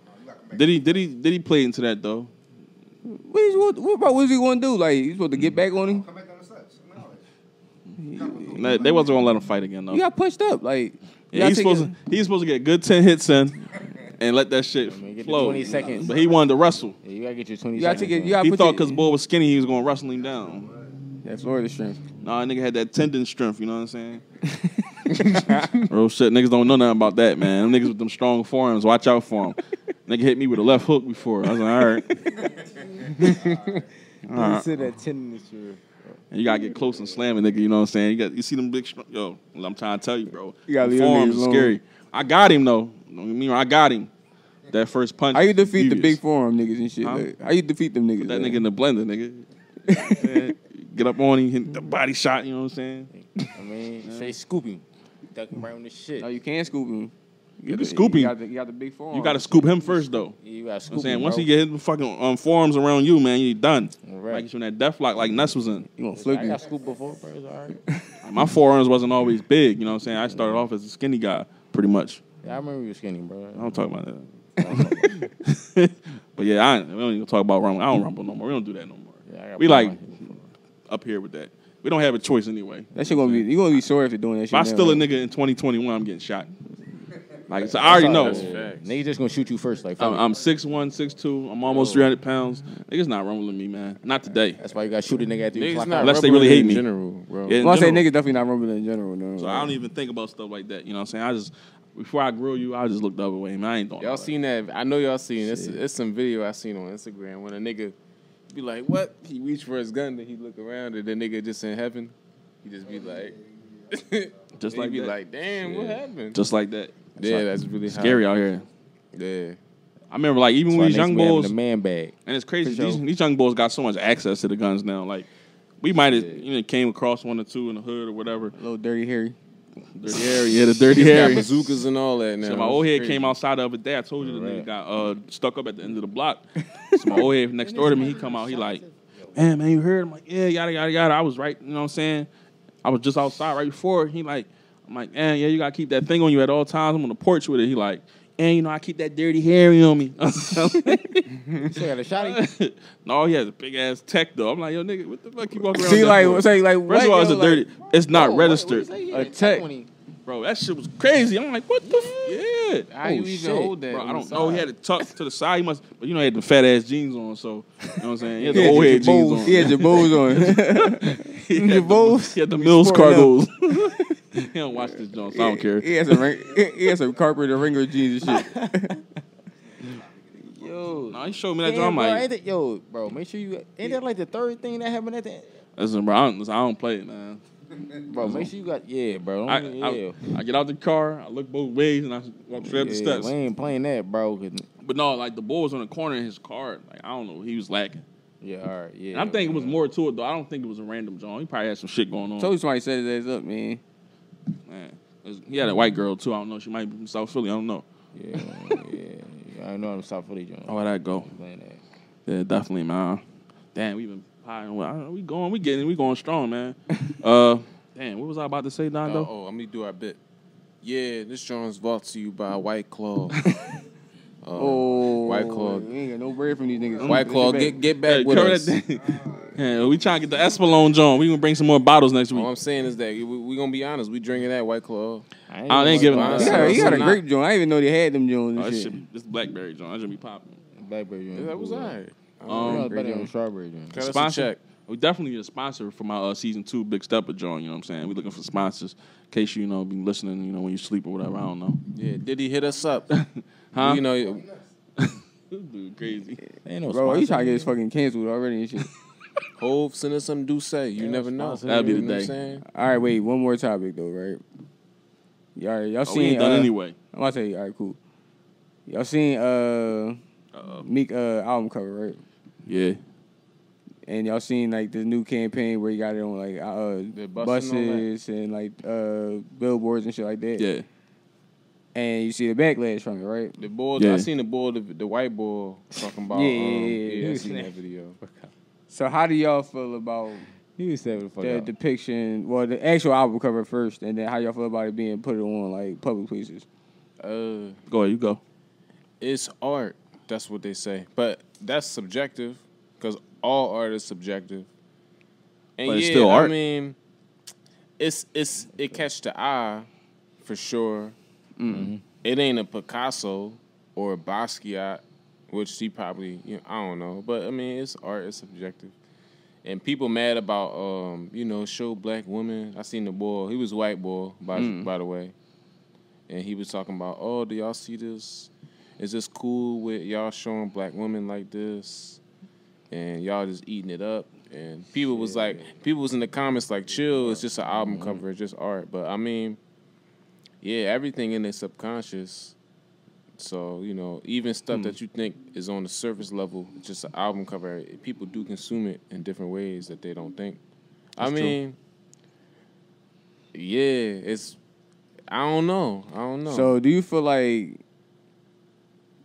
Did he play into that though? What was he gonna do? Like, you supposed to get back on him? They wasn't gonna let him fight again though. You got punched up. Like, Yeah, he's supposed to get a good 10 hits in and let that shit get the flow. 20 seconds. But he wanted to wrestle. Yeah, you gotta get your 20 you gotta seconds. take it. man. You gotta He put thought your- because Bull was skinny, he was gonna wrestle him down. That Florida strength. Nah, nigga had that tendon strength, you know what I'm saying? Real shit, niggas don't know nothing about that, man. Them niggas with them strong forearms, watch out for them. Nigga hit me with a left hook before. I was like, all right. Said that tendon. And you gotta get close and slam it, nigga, you know what I'm saying? You see them big, yo, I'm trying to tell you, bro. You gotta The leave them forearms niggas is alone. scary. I got him, though. I got him. That first punch. How you defeat the devious. big forearm niggas and shit? Huh? Like, how you defeat them niggas? Put that like? nigga in the blender, nigga. Get up on him, hit the body shot, you know what I'm saying? I mean, say scoop him. Duck him right on the shit. No, you can't scoop him. You can scoop him. You got the big forearm. You got to scoop him first, though. Yeah, you gotta I'm scoop saying him, once bro. he get his fucking forearms around you, man, you done. Right. Like he's in that death lock, like Ness was in. You gonna flip I him. got scooped before, bro. It's all right. My forearms wasn't always big, you know what I'm saying? I started off as a skinny guy, pretty much. Yeah, I remember you were skinny, bro. I don't talk about that. But yeah, we don't even talk about rumble. I don't rumble no more. We don't do that no more. Yeah, I got We put like my- up here with that. We don't have a choice anyway. That shit gonna be. You gonna be sore after doing that shit. If I now, still a right? nigga in 2021, I'm getting shot. Like so I already know. That's facts. Niggas just gonna shoot you first, like fuck it. I'm 6'1", 6'2". I'm almost 300 pounds. Niggas not rumbling me, man. Not today. That's why you gotta shoot a nigga after you Niggas clock not out. Unless they rubbing really hate in me. general, bro. Yeah, in Well, I say general. niggas definitely not rumbling in general. No. So I don't even think about stuff like that. You know what I'm saying? Before I grill you, I just look the other way, man. I ain't doing Y'all all that. seen that? I know y'all seen it. It's some video I seen on Instagram when a nigga be like, "What?" He reach for his gun, then he look around, and the nigga just in heaven. He just be like, Just he like be that. like, "Damn, what happened?" Just like that. Yeah, that's really Scary hot. out here. Yeah, I remember, like, even That's when why these young niggas be having bulls, a man bag. and it's crazy, For sure. these young bulls got so much access to the guns now. Like, we might have, came across one or two in the hood or whatever. Little dirty Harry. Dirty Harry, yeah, the Dirty he's got Harry. bazookas and all that now. So my old head came outside the other day. I told you the nigga got stuck up at the end of the block. So my old head next door to me, he come out. He like, man, you heard? I'm like, yeah, yada yada yada. I was right. You know what I'm saying? I was just outside right before. He like, I'm like, man, yeah, you gotta keep that thing on you at all times. I'm on the porch with it. He like, and I keep that Dirty Harry on me. So you got a shotty? No, he has a big ass tech though. I'm like, yo, nigga, what the fuck you walking around? See, with that like, for? say, like, First of all, it's a dirty. It's not Oh, registered. A tech. Bro, that shit was crazy. I'm like, what the? Yeah. How you even shit. hold that? Bro, on I the don't know. He side? had it tucked to the side. He must, but you know, he had the fat ass jeans on. So you know what I'm saying. He had the old head jeans on. He had your bows on. He had your the- bows. He had the Mills Sporting cargos. He don't watch this joint, so I don't care. He had some carpet and Wrangler jeans and shit. Yo. No, he showed me that joint. Damn, I'm bro, like, ain't that, yo, bro, make sure you. Ain't that like the third thing that happened at the end? listen, bro, I don't play it, man. Bro, make sure you got. Yeah, bro. I Yeah. get out the car, I look both ways, and I walk straight up the Yeah, steps. we ain't playing that, bro. 'Cause But no, like the bull was on the corner in his car. Like I don't know, he was lacking. Yeah, all right, yeah. And I'm thinking it was more to it though. I don't think it was a random joint. He probably had some shit going on. Told you somebody set his ass up, man. Man, he had a white girl too. I don't know. She might be from South Philly. I don't know. Yeah. I know I'm South Philly joint. Oh, where that go? Yeah, definitely, man. Damn, we been pieing. We going strong, man. Damn, what was I about to say, Dondo? Let me do our bit. Yeah, this joint's brought to you by White Claw. White Claw. You ain't got no bread from these niggas. White Claw, get back with us. Yeah, we trying to get the Espelon joint. We gonna bring some more bottles next week. All I'm saying is that we gonna be honest. We drinking that White Claw. I ain't giving us. You got a grape joint. I didn't even know they had them joints. This blackberry joint. That should be popping. Blackberry joint. That was all right. Better than strawberry joint. Cut us a check. We definitely need a sponsor for my season 2 Big Steppa joint. You know what I'm saying? We looking for sponsors in case you be listening. When you sleep or whatever. I don't know. Yeah, did he hit us up? Huh? This dude crazy. Ain't no bro, he trying to get his fucking canceled already and shit. Hove, send us some do say. You never know. That'll be the day. What I'm saying? All right, wait. One more topic though, right? Y'all seen? We ain't done anyway. I'm about to say, all right, cool. Y'all seen Meek album cover, right? Yeah. And y'all seen like the new campaign where he got it on like buses and like billboards and shit like that. Yeah. And you see the backlash from it, right? The boy, Yeah. I seen the boy, the white boy talking about. Yeah, I seen that video. So how do y'all feel about the depiction? Well, the actual album cover first, and then how y'all feel about it being put on like public places? Go ahead, you go. It's art. That's what they say, but that's subjective because all art is subjective. And but it's still art. I mean, it catch the eye for sure. Mm-hmm. It ain't a Picasso or a Basquiat, which he probably, I don't know. But, I mean, it's art. It's subjective. And people mad about, show black women. I seen the boy. He was a white boy, by the way. And he was talking about, oh, do y'all see this? Is this cool with y'all showing black women like this? And y'all just eating it up. And people was in the comments like, chill, it's just an album cover. It's just art. But, I mean, yeah, everything in their subconscious. So, even stuff that you think is on the surface level, just an album cover, people do consume it in different ways that they don't think. That's true. Yeah, I don't know. So do you feel like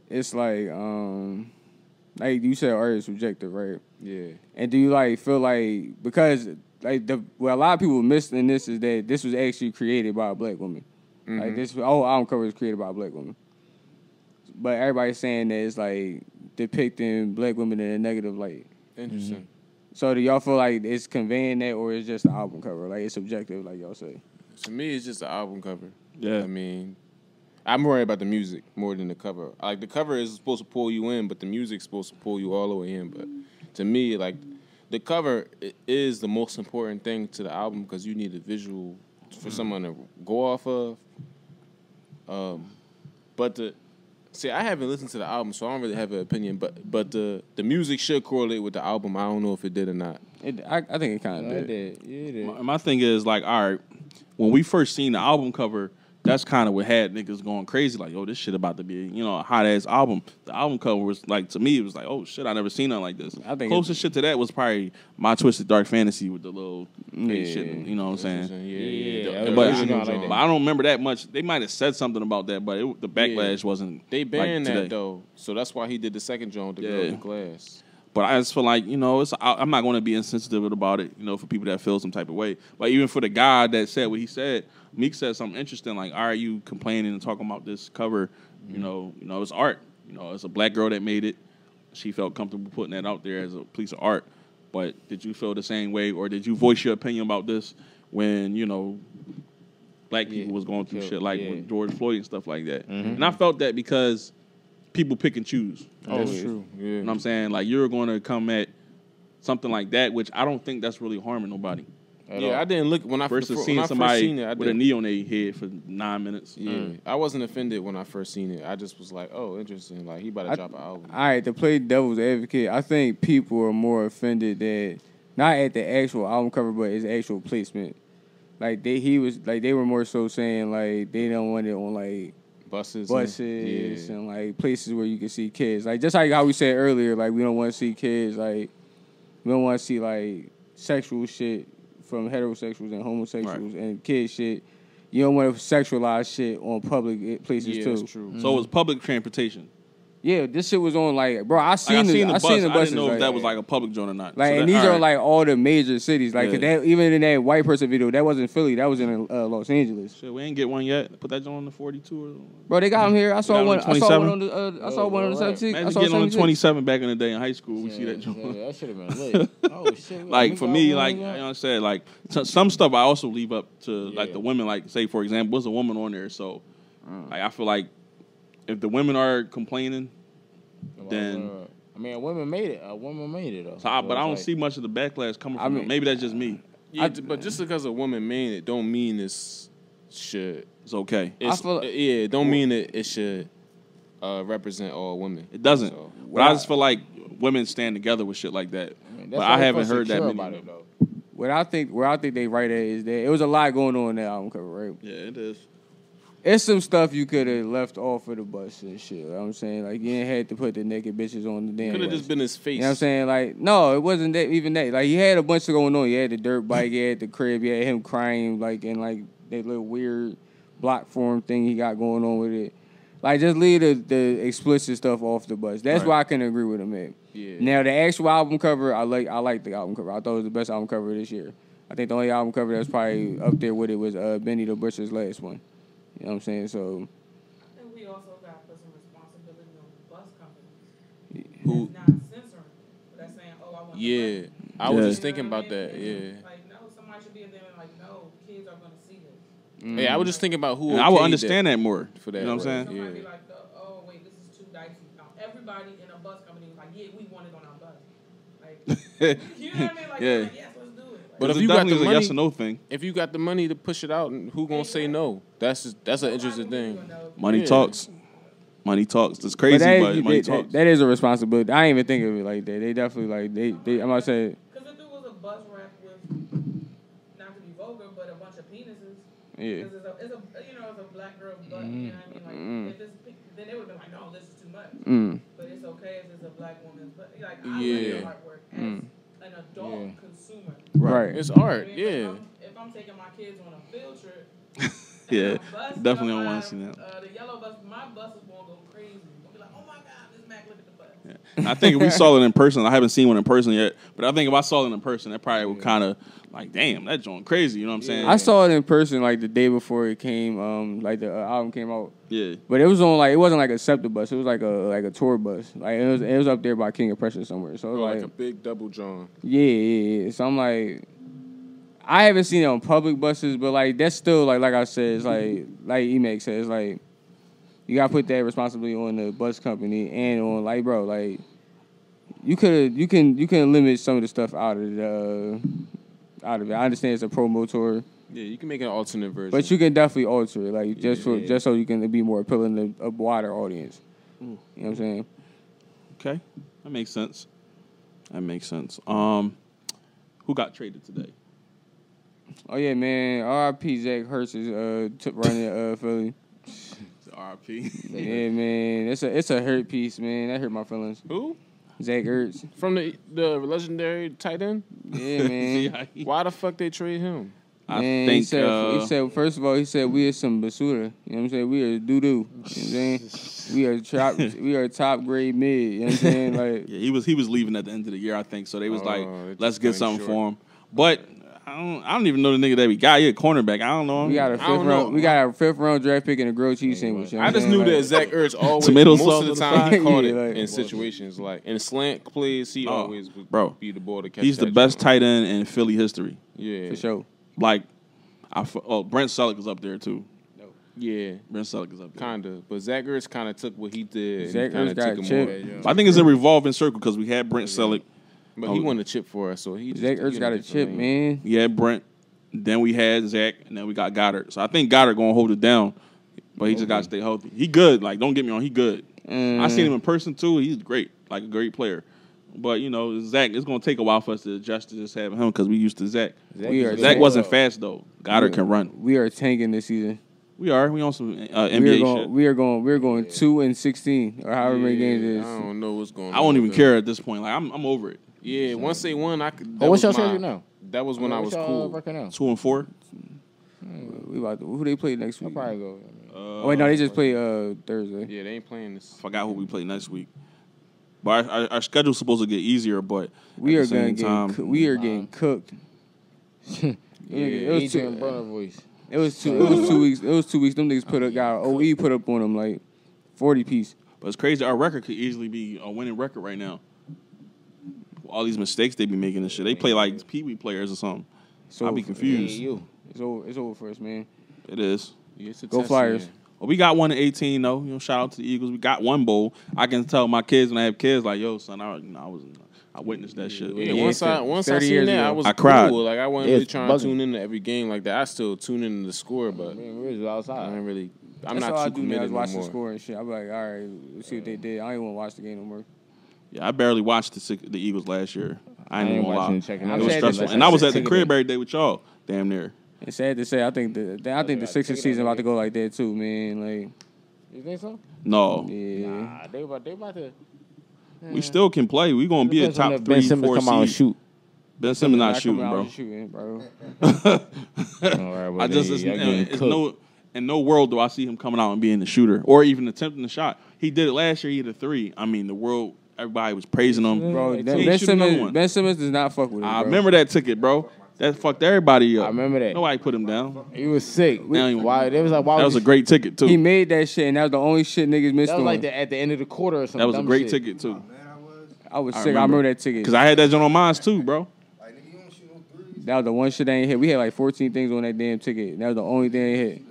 it's like you said art is subjective, right? Yeah. And do you feel like, because a lot of people missed in this is that this was actually created by a black woman. Mm-hmm. Like this whole album cover was created by a black woman. But everybody's saying that it's like depicting black women in a negative light. Interesting. Mm-hmm. So do y'all feel like it's conveying that, or it's just an album cover? Like it's subjective, like y'all say? To me, it's just an album cover. Yeah. I mean, I'm worried about the music more than the cover. Like, the cover is supposed to pull you in, but the music's supposed to pull you all the way in. But to me, like, the cover is the most important thing to the album because you need a visual for someone to go off of. See, I haven't listened to the album, so I don't really have an opinion. But the music should correlate with the album. I don't know if it did or not. I think it kind of did. Yeah, it did. My thing is like, all right, when we first seen the album cover, that's kind of what had niggas going crazy. Like, yo, this shit about to be, a hot ass album. The album cover was like, to me, it was like, oh shit, I never seen nothing like this. I think closest shit to that was probably My Twisted Dark Fantasy with the little shit. You know what I'm saying? Yeah. But I don't remember that much. They might have said something about that, but the backlash wasn't. They banned like that though, so that's why he did the second joint with the girl in class. But I just feel like, I'm not going to be insensitive about it, for people that feel some type of way. But even for the guy that said what he said, Meek said something interesting, like, all right, you complaining and talking about this cover, it's art. It's a black girl that made it. She felt comfortable putting that out there as a piece of art. But did you feel the same way, or did you voice your opinion about this when, black people was going through shit like with George Floyd and stuff like that? Mm-hmm. And I felt that because people pick and choose. That's true. Yeah. You know what I'm saying? Like, you're going to come at something like that, which I don't think that's really harming nobody. I didn't look when I versus when seeing I somebody first seen it, with a knee on their head for 9 minutes. Yeah, I wasn't offended when I first seen it. I just was like, oh, interesting. Like, he about to drop an album. All right, to play devil's advocate, I think people are more offended that not at the actual album cover, but its actual placement. Like they were more so saying like they don't want it on like buses and like places where you can see kids. Like just like how we said earlier, like we don't want to see kids like We don't want to see like sexual shit from heterosexuals and homosexuals and kid shit. You don't want to sexualize shit on public places too. That's true. So it was public transportation. Yeah, this shit was on like, bro. I seen the bus. I didn't know if that was like a public joint or not. Like, so and these are like all the major cities. Like, even in that white person video, that wasn't Philly. That was in Los Angeles. Shit, we ain't get one yet. Put that joint on the 42. Bro, they got them here. I saw one. I saw one on the. I saw one on the 17. Imagine getting on the 27 back in the day in high school. We see that joint. Yeah, that should have been lit. Oh shit! Like for me, like you know what I said, like some stuff I also leave up to like the women. Like say for example, there's a woman on there, so like I feel like if the women are complaining. Then I mean, a woman made it. A woman made it though. So but I don't see much of the backlash coming from them. Maybe that's just me. Yeah, but just because a woman made it, don't mean it's okay. It don't mean it should represent all women. It doesn't. So, but I just feel like women stand together with shit like that. But I haven't heard that many. About it, though. Where I think they right at is that it was a lot going on in that album cover, right? Yeah, it is. It's some stuff you could have left off of the bus and shit. You know what I'm saying? Like, you ain't had to put the naked bitches on the damn Could have just been his face. You know what I'm saying? Like, no, it wasn't that, even that. Like, he had a bunch of going on. He had the dirt bike, he had the crib, he had him crying, like, and, like, that little weird block form thing he got going on with it. Like, just leave the explicit stuff off the bus. That's why I can agree with him, man. Yeah. Now, the actual album cover, I like the album cover. I thought it was the best album cover this year. I think the only album cover that was probably up there with it was Benny the Butcher's last one. You know what I'm saying? So. I think we also got to put some responsibility on the bus companies. Who? That's not censoring. But that's saying, I want the bus. I was just thinking about that. Yeah. Like, no, somebody should be in there and like, no, kids are going to see this. Mm. Yeah, I was just thinking about who. I would understand that more. For that, you know what I'm saying? Somebody be like, oh, wait, this is too dicey. Now, everybody in a bus company was like, yeah, we want it on our bus. Like, you know what I mean? Like, yeah. like yes, let's do it. Like, But if you got the money, yes or no thing. If you got the money to push it out, who gonna say no? That's an interesting thing. Money talks. Money talks. It's crazy, but money talks. That is a responsibility. I ain't even think of it like that. They definitely like they. I'm about to say. Because if it was a bus wrap with, not to be vulgar, but a bunch of penises. Yeah. Because it's a black girl's butt. You know what I mean? Like if it's, then they would have been like, no, this is too much. But it's okay if it's a black woman's butt. Like I like the artwork as an adult consumer. Right. It's art. I mean, if I'm taking my kids on a field trip. Yeah, definitely don't want to see that. The yellow bus, my buses won't go crazy. We'll be like, oh my God, this Mac, look at the bus. Yeah. I think if we saw it in person, I haven't seen one in person yet, but I think if I saw it in person, that probably would kind of like, damn, that joint crazy. You know what I'm saying? I saw it in person like the day before it came, like the album came out. Yeah. But it was on like, it wasn't like a SEPTA bus. It was like a tour bus. Like it was up there by King of Prussia somewhere. So it was like a big double John. Yeah. So I'm like, I haven't seen it on public buses, but like that's still like I said, it's like E-Mac says, like you gotta put that responsibility on the bus company and on like bro, like you can limit some of the stuff out of it. I understand it's a promo tour. Yeah, you can make an alternate version, but you can definitely alter it, like just so you can be more appealing to a wider audience. You know what I'm saying? Okay, that makes sense. Who got traded today? Oh yeah, man. R.I.P. Zach Ertz is running Philly. R.I.P. Yeah, man. It's a hurt piece, man. That hurt my feelings. Who? Zach Ertz. From the legendary tight end? Yeah, man. Why the fuck they trade him? I think he said first of all, he said we are some basura. You know what I'm saying? We are doo-doo. You know what I'm saying? we are top grade mid. You know what I'm saying? Like yeah, he was leaving at the end of the year, I think. So they was like, let's get something for him. But I don't even know the nigga that we got. He a cornerback. I don't know him. We got a fifth round draft pick and a grilled cheese sandwich. You know I just knew that Zach Ertz always most of the time he caught it in situations like in slant plays. He always would be the ball to catch. He's the best tight end in Philly history. Yeah, for sure. Like, Brent Selleck is up there too. Yeah, Brent Selleck is up there. Kinda, but Zach Ertz kind of took what he did. Zach Ertz got a chip. I think it's a revolving circle because we had Brent Selleck. But he won a chip for us, so Zach Ertz got a chip, man. Yeah, Brent. Then we had Zach, and then we got Goddard. So I think Goddard gonna hold it down, but he just gotta stay healthy. He good. Like, don't get me wrong, he good. I seen him in person too. He's great, like a great player. But you know, Zach, it's gonna take a while for us to adjust to just having him because we used to Zach. Zach wasn't fast though. Goddard can run. We are tanking this season. We are. We on some NBA shit. We are going 2-16 or however many games it is. I don't know what's going on. I won't even care at this point. Like I'm over it. Yeah, once they won, I could. What's your schedule now? That was when I was cool. 2-4. We about to, who they play next week? I'll probably go. Oh wait, no, they just play Thursday. Yeah, they ain't playing this. I forgot who we play next week. But our schedule's supposed to get easier, but We at are the same gonna time, we are getting cooked. It was voice. It was 2 weeks. It was 2 weeks. Them niggas got OE put up on them like 40 piece. But it's crazy. Our record could easily be a winning record right now. All these mistakes they be making and shit. They play like Pee-wee players or something. So I'll be confused. It's over for us, man. It is. Yeah, it's a Go test Flyers. year. Well, we got one in 18 though. You know, shout out to the Eagles. We got one bowl. I can tell my kids when I have kids like, yo, son, I witnessed that shit. Yeah, Yeah, once I 30 seen years that, ago. I was I cried. cool. Like I wasn't Yeah, really it's trying to bugging. tune into every game like that. I still tune into the score, but We was outside. I ain't really. I'm That's not all I too do now is committed watch no the more. score and shit. I'm like, all right, let's see what they did. I ain't want to watch the game no more. Yeah, I barely watched the Eagles last year. I ain't even gonna lie. checking I'm It was sad stressful. that- And I was at the Ticket crib day. every day with y'all. Damn near. It's sad to say. I think the Sixers season about to go like that too, man. Like, You think so? No. yeah. Nah, they about to. We still can play. We gonna be a Depends on top if 3, Ben Simmons 4 come out and seed. shoot. Ben Simmons not Coming shooting, out bro. and shooting, bro. All right, well, I just then, y'all getting it's cooked. in no world do I see him coming out and being the shooter or even attempting the shot. He did it last year. He hit a 3. I mean, the world, everybody was praising him. Bro, He ain't Ben shooting another one. Simmons does not fuck with it. I bro. remember that ticket, bro. That fucked everybody up. I remember that. Nobody put him down. He was sick. Now he- Why? They was like, why That was a you- great ticket too. He made that shit, and that was the only shit niggas missed That was on. like at the end of the quarter or something. That was a dumb great shit. ticket too. I was I sick. I remember that ticket. Because I had that joint on mine too, bro. Like, nigga, you don't shoot no threes. That was the one shit I ain't hit. We had like 14 things on that damn ticket. That was the only thing I hit.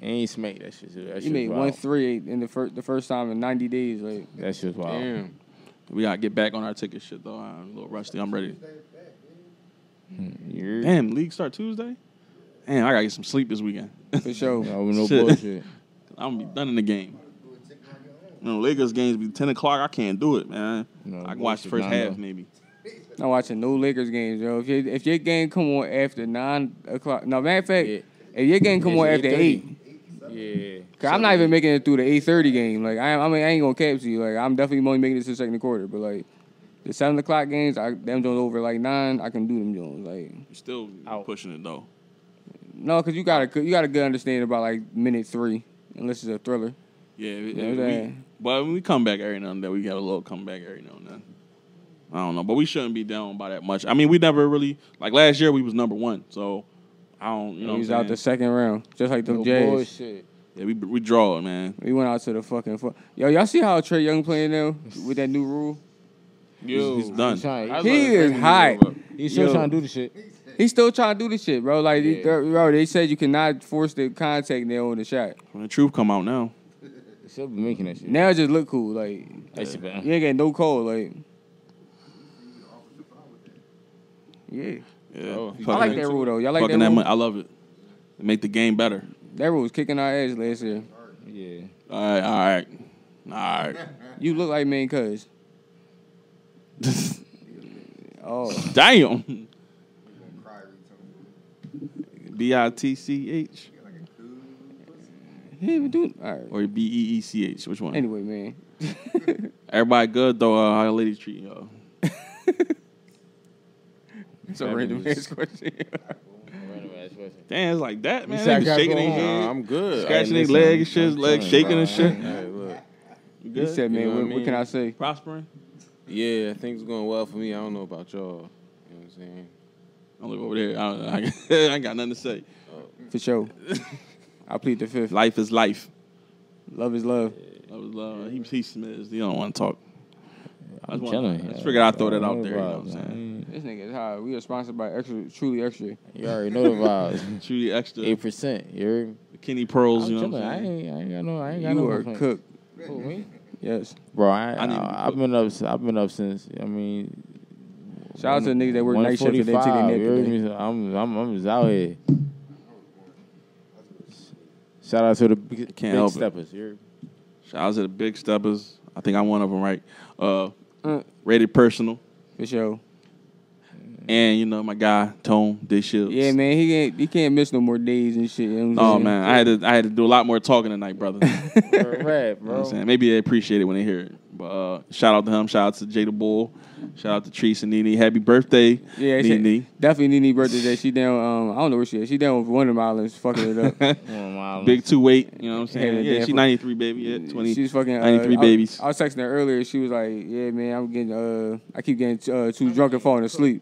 And he smacked that shit. That He shit made was wild. 1-3 in the first time in 90 days. Like, That shit was wild. Damn. We gotta get back on our ticket shit though. I'm a little rusty. I'm ready. You're Damn, league start Tuesday. Damn, I gotta get some sleep this weekend. for sure. no Shit. bullshit. I'm gonna be done in the game. You know, Lakers games be 10 o'clock. I can't do it, man. No I can watch the bullshit, first nah, half no. maybe. Not watching no Lakers games, yo. If your game come on after 9 o'clock, no, matter of fact, Yeah. if your game come It's on after 8, 8:30. Yeah. cause I'm not even making it through the 8:30 game. Like, I ain't gonna cap to you. Like, I'm definitely only making it to the second quarter. But like, the 7 o'clock games, them jones over like 9. I can do them jones. Like, You still Out. pushing it though. no, cause you got a good understanding about like minute 3, unless it's a thriller. Yeah, Yeah, that- but when we come back every now and then, we got a little comeback every now and then. I don't know, but we shouldn't be down by that much. I mean, we never really like last year. We was number 1, so I don't. You know, He was what I'm out the saying? second round, just like them No Jazz. bullshit. Yeah, we draw it, man. We went out to the fucking. Yo, y'all see how Trae Young playing now with that new rule? He's done. He is hot. He's still Yo. trying to do the shit. He's still trying to do this shit, bro. Like, Yeah. bro, they said you cannot force the contact nail on the shot. When the truth come out now, He still be making that shit. Now it just look cool. Like, That shit bad. you ain't getting no call. Like, yeah. yeah. Oh, I like that rule though. Y'all like that Fucking that rule? money, I love it. It make the game better. That rule was kicking our ass last year. Yeah. All right. You look like man, cuz. Oh, Damn. Cry every time. BITCH he didn't even do. All right. or BEECH? Which one? Anyway, man. Everybody good though. How the ladies treat y'all? It's a random ass question. Random ass question. Damn, it's like that, man. said I They be gotta shaking go their home. head, I'm good. scratching Hey, their listen, leg and shit, I'm legs chilling, shaking bro. and shit. Hey, look. You He good? said, man, You know what I what mean? can I say? Prospering? Yeah, things going well for me. I don't know about y'all. You know what I'm saying? I live over there. I ain't got nothing to say. For sure. I plead the fifth. Life is life. Love is love. Love is love. He smiths. He don't want to talk. I'm chilling. I just figured I'd throw that out there. You know what I'm saying? This nigga is high. We are sponsored by Truly Extra. You already know the vibes. Truly extra. 8%. You heard me? Kenny Pearls, I'm you know what chilling. I'm saying? I ain't got no. You are complaints. cooked. Who, me? Yes. Bro, I need to be I've been up. I've been up since. I mean, Shout out to the niggas that work night shift and they take their 1:45, nap you heard today. me? I'm just out here. Shout out to the big help it. steppers. You heard me? Shout out to the big steppers. I think I'm one of them, right? Rated personal. For sure. And, you know, my guy, Tone, Dick Shields. Yeah, man, he can't miss no more days and shit. You know what I'm saying? Man, I had to do a lot more talking tonight, brother. Right, bro. You know what I'm saying? Maybe they appreciate it when they hear it. But shout out to him. Shout out to Jada Bull. Shout out to Treese and Nene. Happy birthday, Nene. Definitely Nene birthday day. She down, I don't know where she is. She down with one of them islands, fucking it up. Big 2-8, you know what I'm saying? Yeah, she's 93, baby. Yeah, 20. She's fucking 93 babies. I was texting her earlier. She was like, yeah, man, I keep getting too drunk and falling asleep.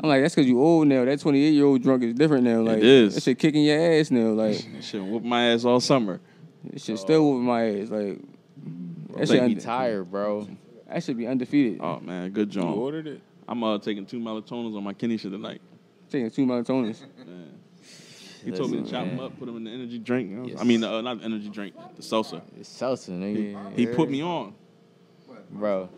I'm like, that's because you old now. That 28-year-old drunk is different now. Like, it is. That shit kicking your ass now. Like, that shit whoop my ass all summer. That shit still whooping my ass. Like, that shit be tired, bro. That should be undefeated. Oh, man, good job. You ordered it? I'm taking 2 melatonins on my kidney shit tonight. Taking 2 melatonins? Man. He told me to chop them up, put them in the energy drink. You know? Yes. I mean, not the energy drink, the salsa. It's salsa, nigga. He put me on. Bro,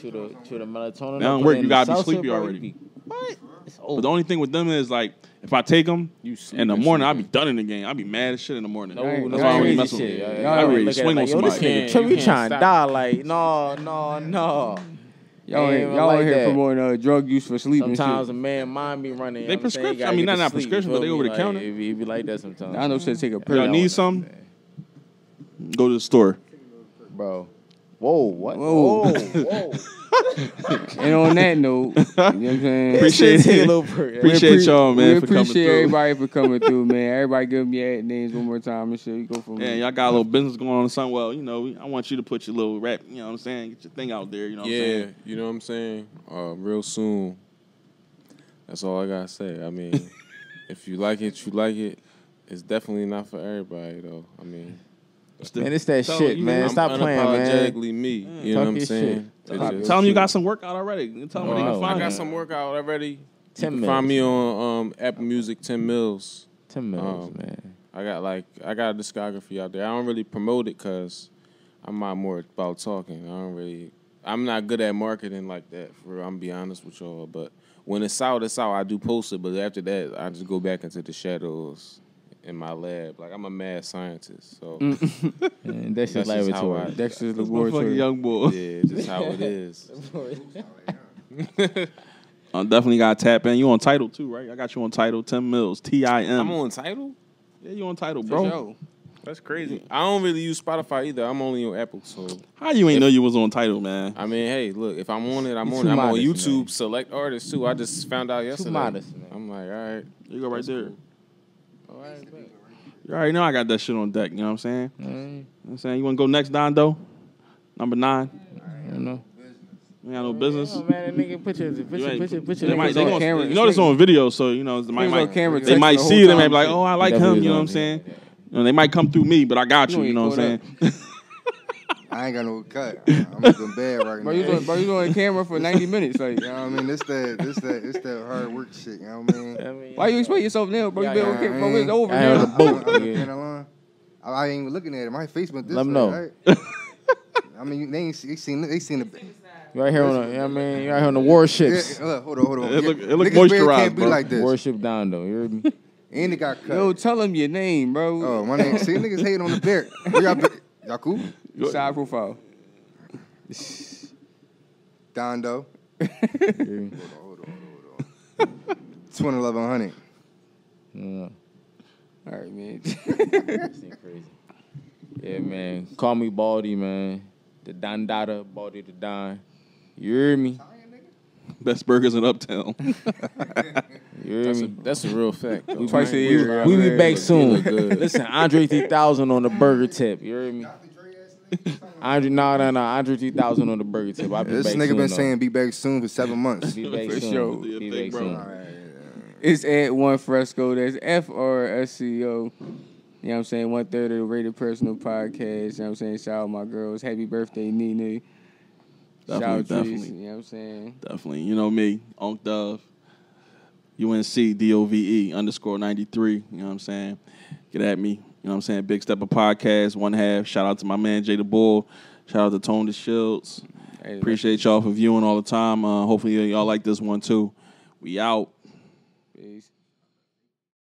shoot a melatonin. That don't work. You gotta be salsa, sleepy bro, already. What? But the only thing with them is, like, if I take them in the morning, I'll be done in the game. I'll be mad as shit in the morning. That's why I don't really mess with them. I really swing on somebody. We trying to die. Like, no. Y'all ain't here promoting drug use for sleep. Sometimes a man mind be running. They prescription. I mean, not prescription, but they over the counter. It be like that sometimes. I know shit take a pill. Y'all need some? Go to the store. Bro. Whoa, what? Whoa. And on that note, you know what I'm saying? Appreciate y'all, man, for coming through. Appreciate everybody for coming through, man. Everybody give me your names one more time and shit. You go for me. Y'all got a little business going on or something. Well, you know, I want you to put your little rap, you know what I'm saying? Get your thing out there, you know what I'm saying? Yeah, you know what I'm saying? Real soon. That's all I gotta say. I mean, if you like it, you like it. It's definitely not for everybody, though. I mean... Man, it's that shit, man. Stop playing, man. Unapologetically me. You know what I'm saying? Tell them you got some workout already. Tell them where they can find I got some workout already. 10 you can find me on Apple Music, 10 Mills. 10 Mills, man. I got a discography out there. I don't really promote it because I'm not more about talking. I'm not good at marketing like that. For real, I'm gonna be honest with y'all. But when it's out, it's out. I do post it, but after that, I just go back into the shadows. In my lab, like I'm a mad scientist, so that's just laboratory. That's just laboratory. Young boy. Yeah, just how it is. Definitely got to tap in. You on Tidal too, right? I got you on Tidal. 10 Mills, TIM. I'm on Tidal. Yeah, you on Tidal, bro. Sure. That's crazy. I don't really use Spotify either. I'm only on Apple. So how you ain't know you was on Tidal, man? I mean, hey, look, if I'm on it, I'm on it. I'm on YouTube. Man. Select artists too. I just found out yesterday. Too modest, man. I'm like, all right, you go right there. Cool. All right, you already know I got that shit on deck. You know what I'm saying? You know what I'm saying? You want to go next, Dondo? Number 9. I don't know. You got no business. Oh, man, nigga, put your on camera. You know this on video, so you know they might see it and they be like, oh, I like him. You know what I'm saying? You know, they might come through me, but I got you. You know what I'm saying? I ain't got no cut. I'm in bed right now. You on camera for 90 minutes, like. You know what I mean? It's that hard work shit. You know what I mean? Why you explain yourself now, bro? You been on camera, bro. It's over. I ain't even looking at it. My face went this way. Let them know. Right? I mean, they seen the. You right here on the, I mean, you right here on the warships. Yeah, hold on. It look moisturized, can't be bro. like this. Warship down though. You heard me? And it got cut. Yo, tell him your name, bro. Oh, my name. See, niggas hate on the beard. Where y'all cool? Side profile. Dondo. Hold on. 2011. Yeah. All right, man. This ain't crazy. Yeah, man. Call me Baldy, man. The Dondada, Baldy the Don. You hear me? Best burgers in Uptown. You hear me? That's a real fact. We twice a year. We be back soon. Listen, Andre 3000 on the burger tip. You hear me? Andre 3000 on the burger tip. I'll be this back nigga soon, been saying be back soon for 7 months. Be back for soon. sure. Be back soon. It's at One Fresco. That's FRSCO. You know what I'm saying? 1/3 of the Rated Personal Podcast. You know what I'm saying? Shout out my girls. Happy birthday, Nene. Definitely. You know what I'm saying? Definitely. You know me, Onk Dove, UNC DOVE _93. You know what I'm saying? Get at me. You know what I'm saying? Big Steppa Podcast, 1/2. Shout out to my man Jada Bull. Shout out to Tone the Shields. Hey, appreciate y'all for viewing all the time. Hopefully y'all like this one too. We out. Peace.